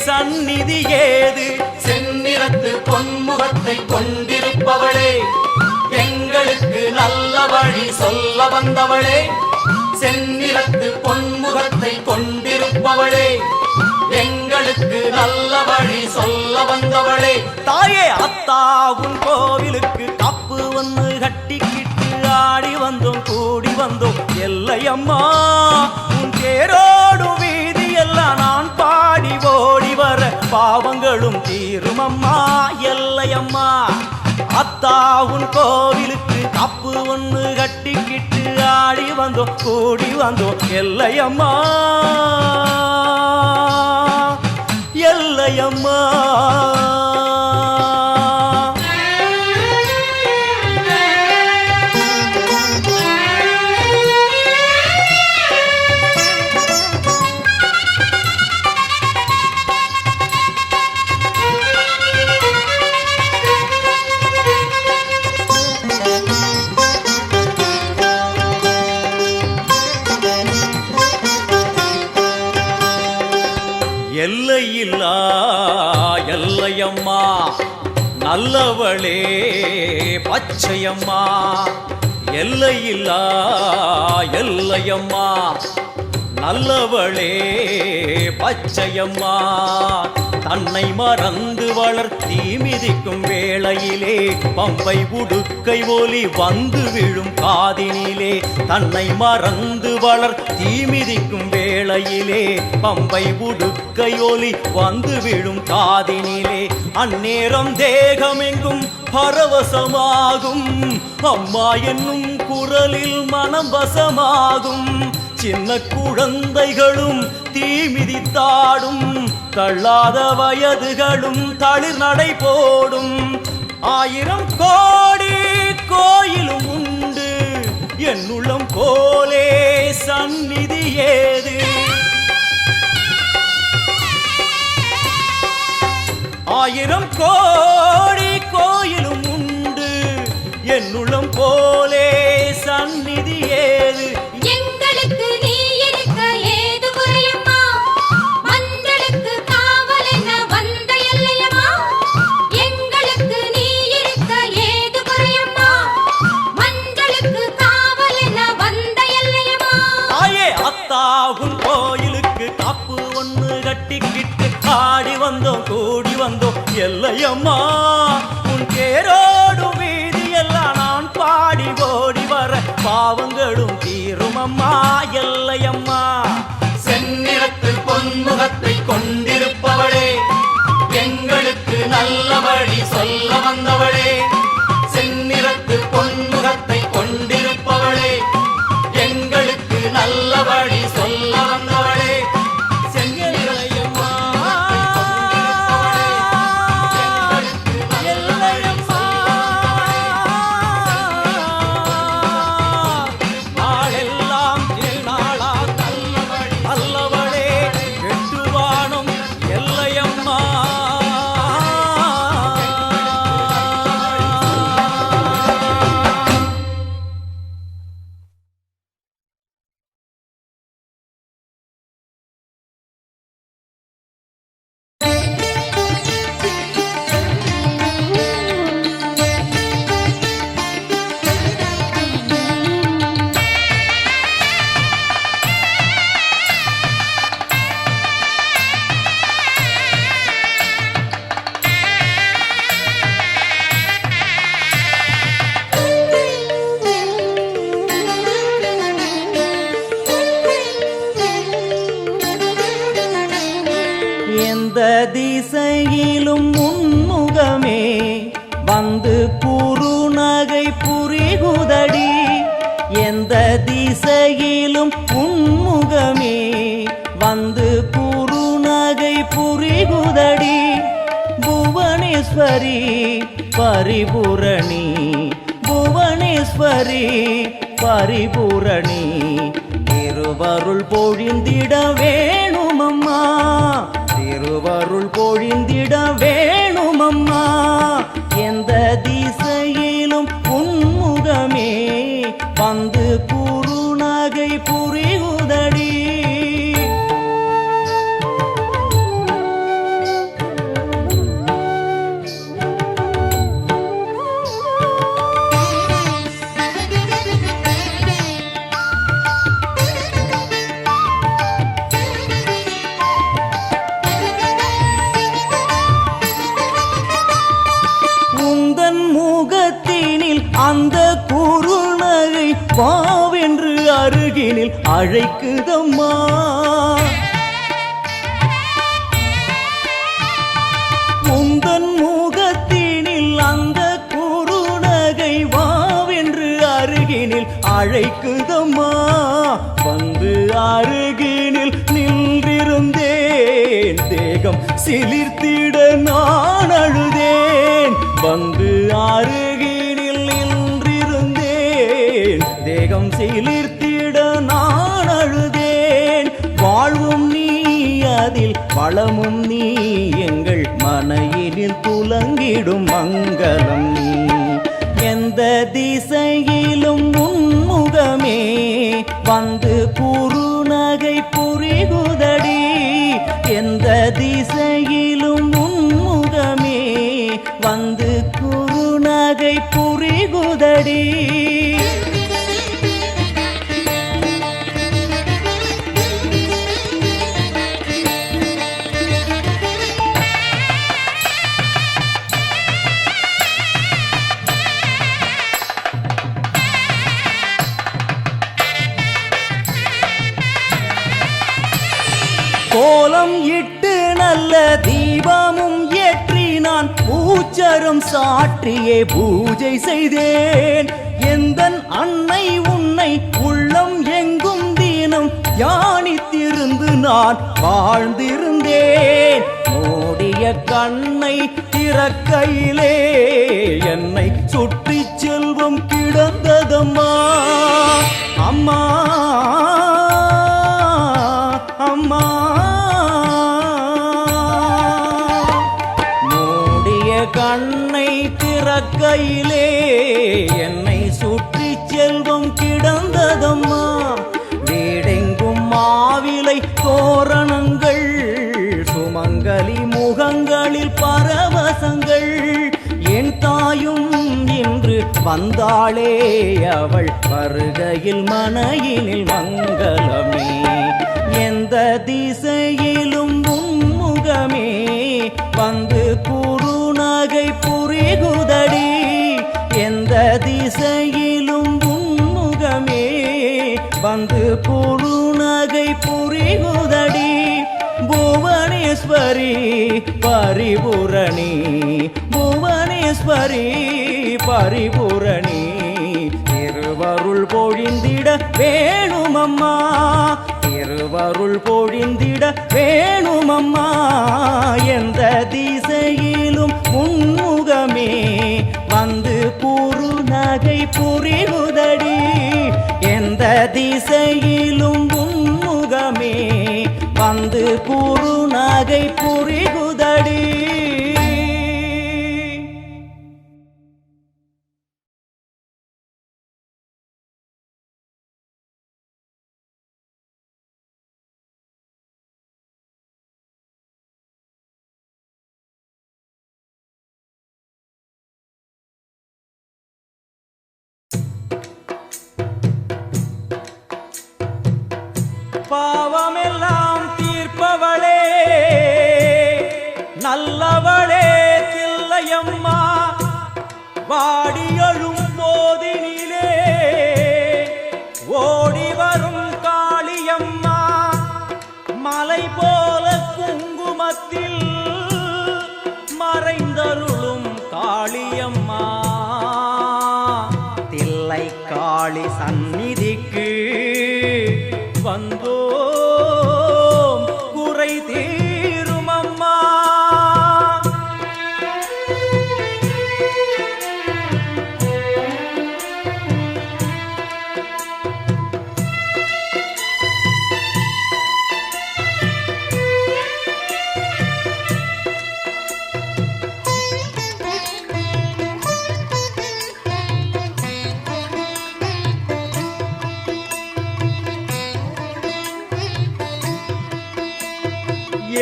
சந்நிதி ஏது செந்நிறத்து பொன்முகத்தை கொண்டிருப்பவளே எங்களுக்கு நல்ல வழி சொல்ல வந்தவளே செந்நிறத்து பொன்முகத்தை கொண்டிருப்பவளே எங்களுக்கு நல்ல வழி சொல்ல வந்தவளே தாயே அத்தா உன் கோவிலுக்கு காப்பு ஒன்று கட்டிக்கிட்டு ஆடி வந்தோம் கூடி வந்தோம் எல்லையம்மா உன் தேரோடு வீதி எல்லாம் நான் பாடி ஓடி வர பாவங்களும் தீருமம்மா எல்லையம்மா அத்தா உன் கோவிலுக்கு காப்பு ஒன்று கட்டிக்கிட்டு ஆடி வந்தோம் கூடி வந்தோம் எல்லையம்மா எல்லையம்மா எல்லையில்லா எல்லையம்மா நல்லவளே பச்சையம்மா எல்லையில்லா எல்லையம்மா நல்லவளே பச்சையம்மா தன்னை மறந்து வளர்த்தி மிதிக்கும் வேளையிலே பம்பை உடுக்கை ஒலி வந்து விழும் காதினிலே தன்னை மறந்து வளர்த்தி மிதிக்கும் வேளையிலே பம்பை உடுக்கை ஒலி வந்து விழும் காதினிலே அந்நேரம் தேகமெங்கும் பரவசமாகும் அம்மா என்னும் குரலில் மனம் வசமாகும் சின்ன குழந்தைகளும் தீ மிதித்தாடும் தள்ளாத வயதுகளும் தளிர் நடை போடும் ஆயிரம் கோடி கோயிலும் உண்டு என் உள்ளம் போலே சந்நிதி ஏது ஆயிரம் கோடி கோயிலும் உண்டு என் உள்ளம் போலே சந்நிதி ஏது எங்களுக்கு நீ இருக்க ஏது குறையம்மா மஞ்சளுக்கு காவல் என்ன வந்த எல்லையம்மா எங்களுக்கு நீ இருக்க ஏது குறையம்மா வந்தோம் கூடி வந்தோம் எல்லையம்மா உன் தேரோடும் வீதி எல்லாம் நான் பாடி ஓடி வர பாவங்களும் தீரும் அம்மா எல்லையம்மா. செந்நிறத்தில் பொன்முகத்தை கொண்டிருப்பவளே, எங்களுக்கு நல்ல வழி சொல்ல வந்தவளே. செந்நிறத்து பொன்முகத்தை கொண்டிருப்பவளே, எங்களுக்கு நல்ல வழி சொல்ல வந்தவளே. திசையிலும் உன்முகமே வந்து குறுநகை புரிகுதடி. எந்த திசையிலும் உன்முகமே வந்து குறுநகை புரிகுதடி. புவனேஸ்வரி பரிபூரணி, புவனேஸ்வரி பரிபூரணி, திருவருள் பொழிந்திட வேணுமம்மா, திருவருள் பொழிந்திட வேணுமம்மா. எந்த திசையிலும் உன்முகமே வந்து குறுநகை புரிகுதடி. அந்த குறுநகை பாவென்று அருகினில் அழைக்குதம்மா. உந்தன் முகத்தினில் அந்த குறுநகை வாவென்று அருகினில் அழைக்குதம்மா. வந்து அருகினில் நின்றிருந்தேன், தேகம் சிலிர்த்திட நான் அழுதேன். வந்து அருகினில் நின்றிருந்தேன், தேகம் சிலிர்த்திட நான் அழுதேன். வாழ்வும் நீ அதில் வளமும் நீ, எங்கள் மனையினில் துலங்கிடும் மங்களம் நீ. எந்த திசையிலும் உன்முகமே வந்து குறுநகை புரிகுதடி. எந்த திசையிலும் உன்முகமே வந்து குறுநகை புரிகுதடி. கோலம் இட்டு நல்ல தீபமும் ஏற்றி நான் பூச்சரம் சாற்றியே பூஜை செய்தேன். எந்தன் அன்னை உன்னை உள்ளம் எங்கும் தினம் தியானித்திருந்து நான் வாழ்ந்திருந்தேன். மூடிய கண்ணை திறக்கையிலே என்னை சுற்றி செல்வம் கிடந்ததம்மா. அம்மா அம்மா, மூடிய கண்ணை திறக்கையிலே என்னை சுற்றி செல்வம் கிடந்ததம்மா. வீடெங்கும் மாவிலை தோரணங்கள், சுமங்கலி முகங்களில் பரவசங்கள். என் தாயும் இன்று வந்தாளே, அவள் வருகையில் மனையினில் மங்களமே. எந்த திசையிலும் உன்முகமே குறுநகை புரிகுதடி புவனேஸ்வரி பரிபூரணி புவனேஸ்வரி பரிபூரணி திருவருள் பொழிந்திட வேணுமம்மா திருவருள் பொழிந்திட வேணுமம்மா எந்த திசையிலும் முன்முகமே வந்து குறுநகை புரிகுதடி எந்த திசையிலும் முன்முகமே வந்து குறுநகை புரிகுதடி பாவமெல்லாம் தீர்ப்பவளே நல்லவளே தில்லையம்மா வாடியழும் போதினிலே ஓடி வரும் காளியம்மா மலை போல குங்குமத்தில் மறைந்தருளும் காளியம்மா தில்லை காளி சந்நிதிக்கு வந்தோம் குறை தீரும் அம்மா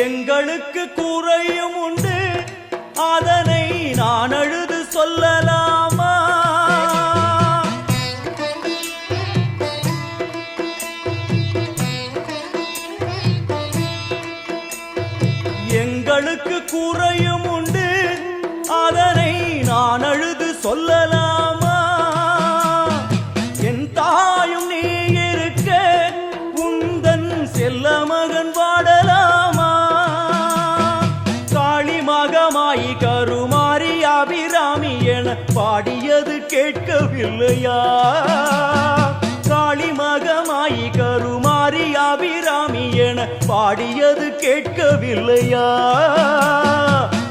எங்களுக்கு குறையும் உண்டு அதனை நான் அழுது சொல்லலாமா எங்களுக்கு குறையும் உண்டு அதனை நான் அழுது சொல்லலாமா என் தாயும் நீ இருக்க உந்தன் செல்ல மகன் வாடலாமா காளிமகமாயி கருமாரி அபிராமி என பாடியது கேட்கவில்லையா காளிமகமாயி கருமாரி அபிராமி என பாடியது கேட்கவில்லையா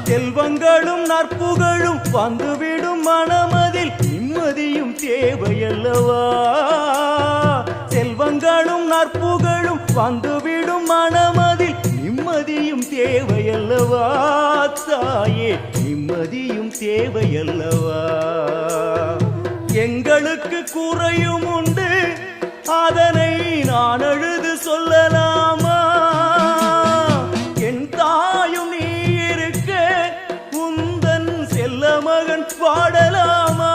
செல்வங்களும் நற்புகழும் வந்துவிடும் மனமதில் நிம்மதியும் தேவையல்லவா செல்வங்களும் நற்புகழும் வந்துவிடும் மனமதில் நிம்மதியும் தேவையல்லவா தாயே நிம்மதியும் தேவையல்லவா எங்களுக்கு குறையும் உண்டு அதனை நான் அழுது சொல்லலாமா என் தாயும் நீ இருக்க உந்தன் செல்ல மகன் பாடலாமா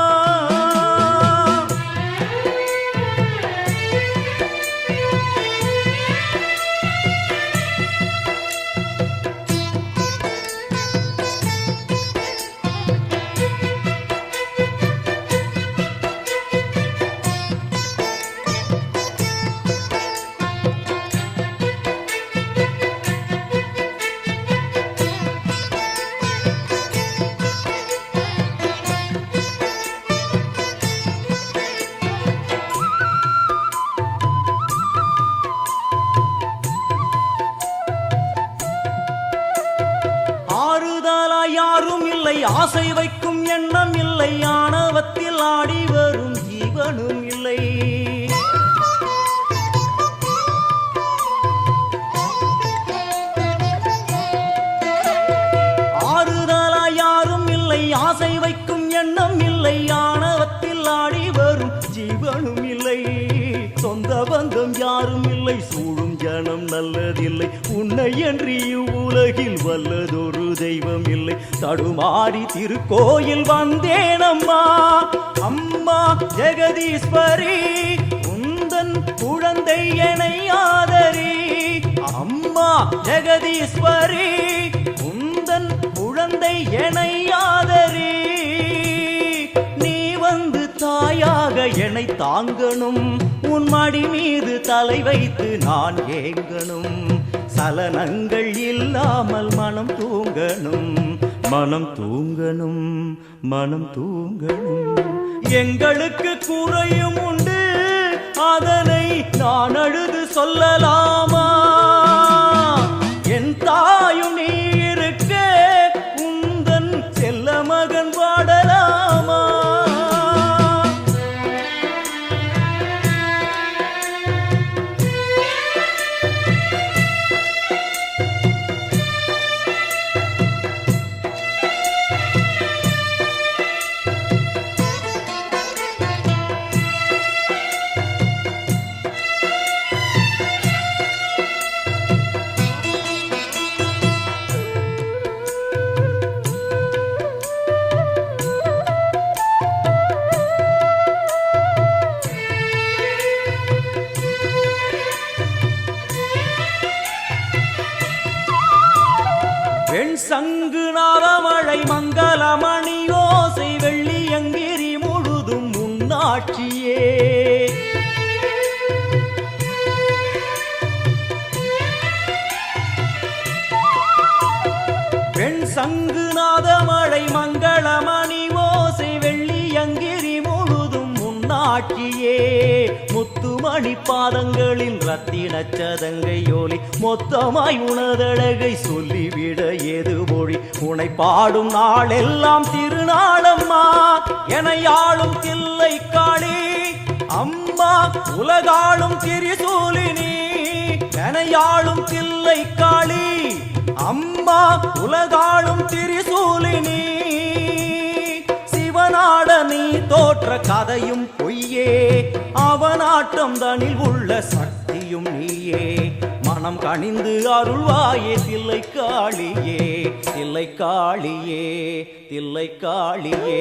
யாரும் இல்லை ஆசை வைக்கும் எண்ணம் இல்லை ஆணவத்தில் ஆடி வரும் ஜீவனும் இல்லை ஆறுதலா யாரும் இல்லை ஆசை வைக்கும் எண்ணம் இல்லை ஆணவத்தில் ஆடி வரும் ஜீவனும் இல்லை சொந்த பந்தம் யாரும் இல்லை சூழும் ஜனம் நல்லதில்லை உன்னை என்று இவ்வுலகில் வல்லதொரு தெய்வம் இல்லை தடுமாறி திருக்கோயில் வந்தேன் அம்மா அம்மா ஜெகதீஸ்வரி உந்தன் குழந்தை என்னை ஆதரி அம்மா ஜெகதீஸ்வரி உந்தன் குழந்தை என்னை ஆதரி நீ வந்து தாயாக என்னை என்னை தாங்கணும், உன் மடி மீது தலை வைத்து நான் ஏங்கணும். சலனங்கள் இல்லாமல் மனம் தூங்கணும், மனம் தூங்கணும், மனம் தூங்கணும். எங்களுக்கு குறையும் உண்டு, அதனை நான் அழுது சொல்லலாமா? என் தாயும் நீ இருக்க உந்தன் செல்ல மகன் பாடலாமா? வெண் சங்கு நாதமழை மங்களமணி ஓசை வெள்ளியங்கிரி முழுதும் உன்னாட்சியே. வெண் சங்கு நாதமழை மங்களமணி ஓசை வெள்ளியங்கிரி முழுதும் உன்னாட்சியே. முத்துமணி பாதங்களின் ரத்தின சதங்கையோலி மொத்தமாய் உனதழகை சொல்லிவிட ஏது மொழி? உனை பாடும் நாளெல்லாம் திருநாளம்மா, எனையாளும் தில்லை காளி அம்மா, உலகாளும் திரிசூலினி. எனையாளும் தில்லை காளி அம்மா, உலகாளும் திரிசூலினி. சிவனாட நீ தோற்ற கதையும் பொய்யே, அவனாட்டம் தனில் உள்ள சக்தியும் நீயே. மனம் கனிந்து அருள்வாயே தில்லை காளியே, தில்லை காளியே, தில்லை காளியே.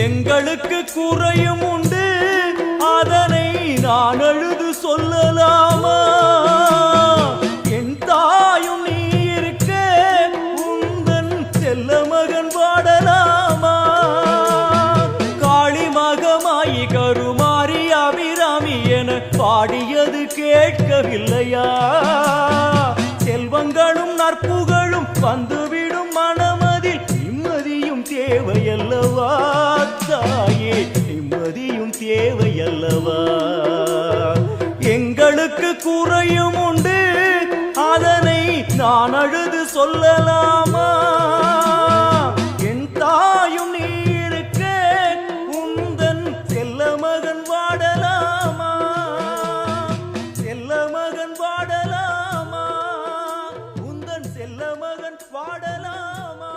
எங்களுக்கு குறையும் உண்டு, அதனை நான் அழுது சொல்லலாமா? என் தாயும் நீ இருக்க உந்தன் செல்ல மகன் பாடலாமா? காளி மகமாயி கருமாரி அபிராமி என பாடியது கேட்கவில்லையா? செல்வங்களும் நற்புகழும் வந்துவிடும் மனமதில் நிம்மதியும் தேவையல்லவா? தாயே நிம்மதியும் தேவையல்லவா? எங்களுக்கு குறையும் உண்டு, அதனை நான் அழுது சொல்லலாமா? என் தாயும் நீ இருக்க உந்தன் செல்ல மகன் வாடலாமா? செல்ல மகன் வாடலாமா? உந்தன் செல்ல மகன் வாடலாமா?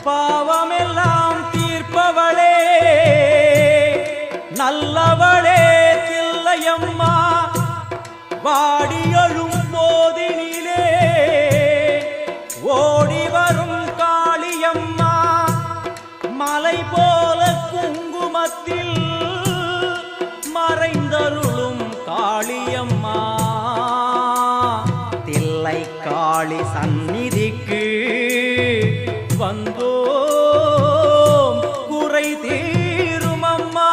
பாவமெல்லாம் தீர்ப்பவளே நல்லவளே தில்லையம்மா, வாடியழும் போதினிலே ஓடி வரும் காளியம்மா. மலை போல குங்குமத்தில் மறைந்தருளும் காளியம்மா. தில்லை காளி சந்நிதிக்கு வந்தோம் குறை தீரும் அம்மா.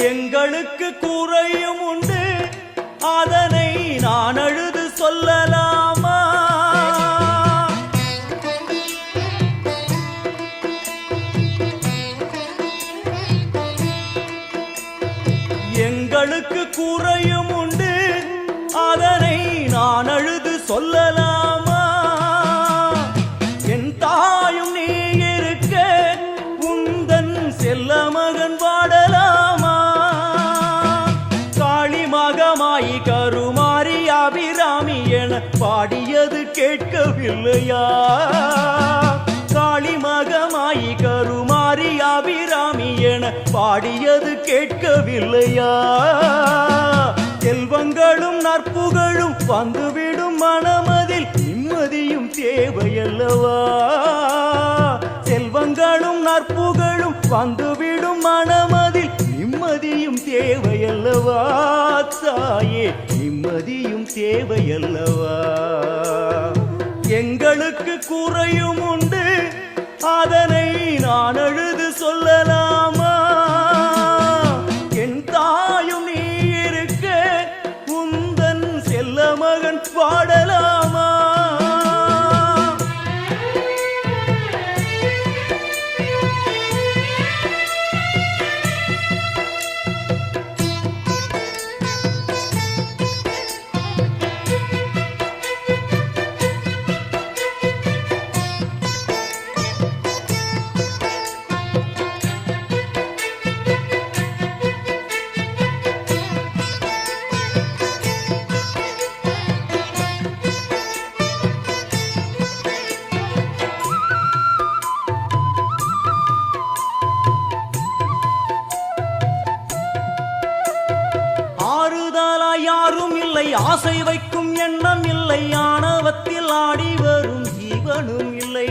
எங்களுக்கு குறையும் உண்டு, அதனை நான் அழுது சொல்லலாமா? எங்களுக்கு குறையும் சொல்லலாமா? என் தாயும் நீ இருக்க உந்தன் செல்ல மகன் பாடலாமா? காளி மகமாயி கருமாரி அபிராமி என பாடியது கேட்கவில்லையா? காளி மகமாயி கருமாரி அபிராமி என பாடியது கேட்கவில்லையா? செல்வங்களும் நற்புகழும் வந்துவிடும் மனமதில் நிம்மதியும் தேவையல்லவா? செல்வங்களும் நற்புகழும் வந்துவிடும் மனமதில் நிம்மதியும் தேவையல்லவா? தாயே நிம்மதியும் தேவையல்லவா? எங்களுக்கு குறையும் உண்டு, அதனை நான் அழுது சொல்லலாமா? என் தாயும் நீ இருக்க உந்தன் செல்ல மகன் பாடலாமா? யாரும் இல்லை, ஆசை வைக்கும் எண்ணம் இல்லை, ஆணவத்தில் ஆடி வரும் ஜீவனும் இல்லை.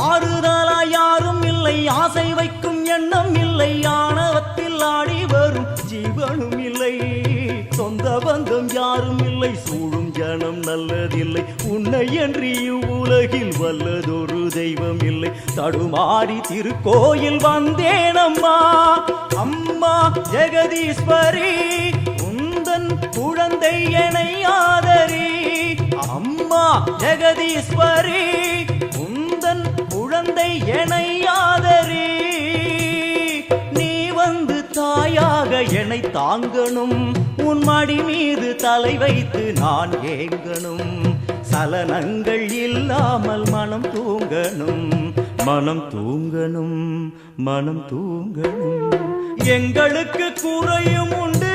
ஆறுதலா யாரும் இல்லை, ஆசை வைக்கும் எண்ணம் இல்லை, ஆணவத்தில் ஆடி வரும் ஜீவனும் இல்லை. சொந்த பந்தம் யாரும் இல்லை, சூழும் ஜனம் நல்லதில்லை, உன்னை என்று இவ்வுலகில் வல்லதொரு தெய்வம் இல்லை. தடுமாறி திருக்கோயில் வந்தேன் அம்மா, அம்மா ஜெகதீஸ்வரி, உந்தன் குழந்தை என்னை ஆதரி. அம்மா ஜெகதீஸ்வரி, உந்தன் குழந்தை என்னை ஆதரி. நீ வந்து தாயாக என்னை தாங்கணும், உன் மடி மீது தலை வைத்து நான் ஏங்கணும். சலனங்கள் இல்லாமல் மனம் தூங்கணும், மனம் தூங்கணும், மனம் தூங்கணும். எங்களுக்கு குறையும் உண்டு,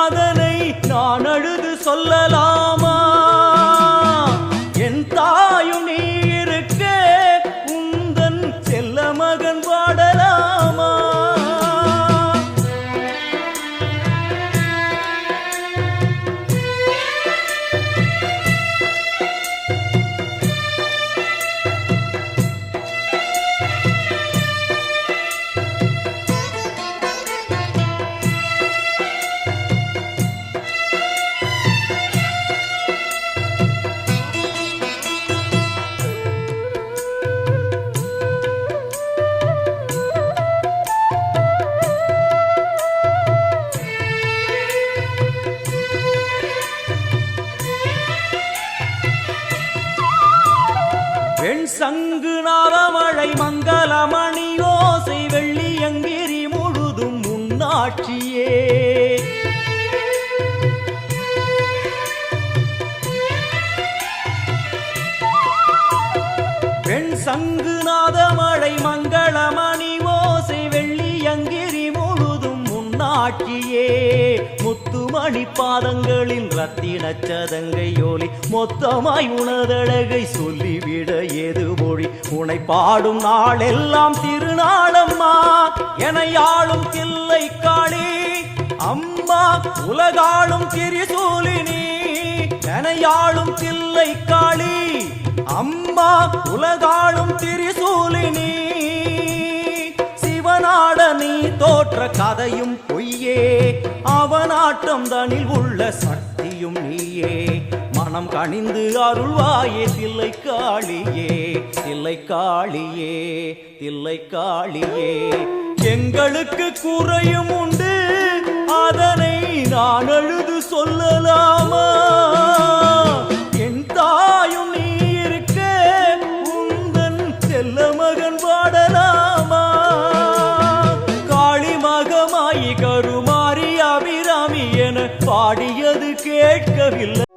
அதனை நான் அழுது சொல்லலாமா? என் தாயும் நீ இருக்க உந்தன் செல்ல மகன் பாடலாமா? வெண் சங்கு நாதமழை மங்களமணி ஓசை வெள்ளியங்கிரி முழுதும் முன்னாட்சியே. வெண் சங்கு நாதமழை மங்களமணி ஓசை வெள்ளியங்கிரி முழுதும் முன்னாட்சியே. முத்துமணி பாதங்களின் ரத்தின சதங்கையோலி மொத்தமாய் உனதழகை சொல்லிவிட ஏது மொழி? உனை பாடும் நாளெல்லாம் திருநாளம்மா, என ஆளும் தில்லை காளி அம்மா, உலகாளும் திரிசூலினி. என ஆளும் தில்லை காளி அம்மா, உலகாளும் திரிசூலினி. சிவனாட நீ தோற்ற கதையும் பொய்யே, அவனாட்டம் தனில் உள்ள சக்தியும் நீயே. மனம் கனிந்து அருள்வாயே தில்லை காளியே, தில்லை காளியே, தில்லை காளியே. எங்களுக்கு குறையும் உண்டு, அதனை நான் அழுது சொல்லலாமா? என் தாயும் நீ இருக்க உந்தன் செல்ல மகன் பாடலாமா? கருமாரி அபிராமி என பாடியது கேட்கவில்லை.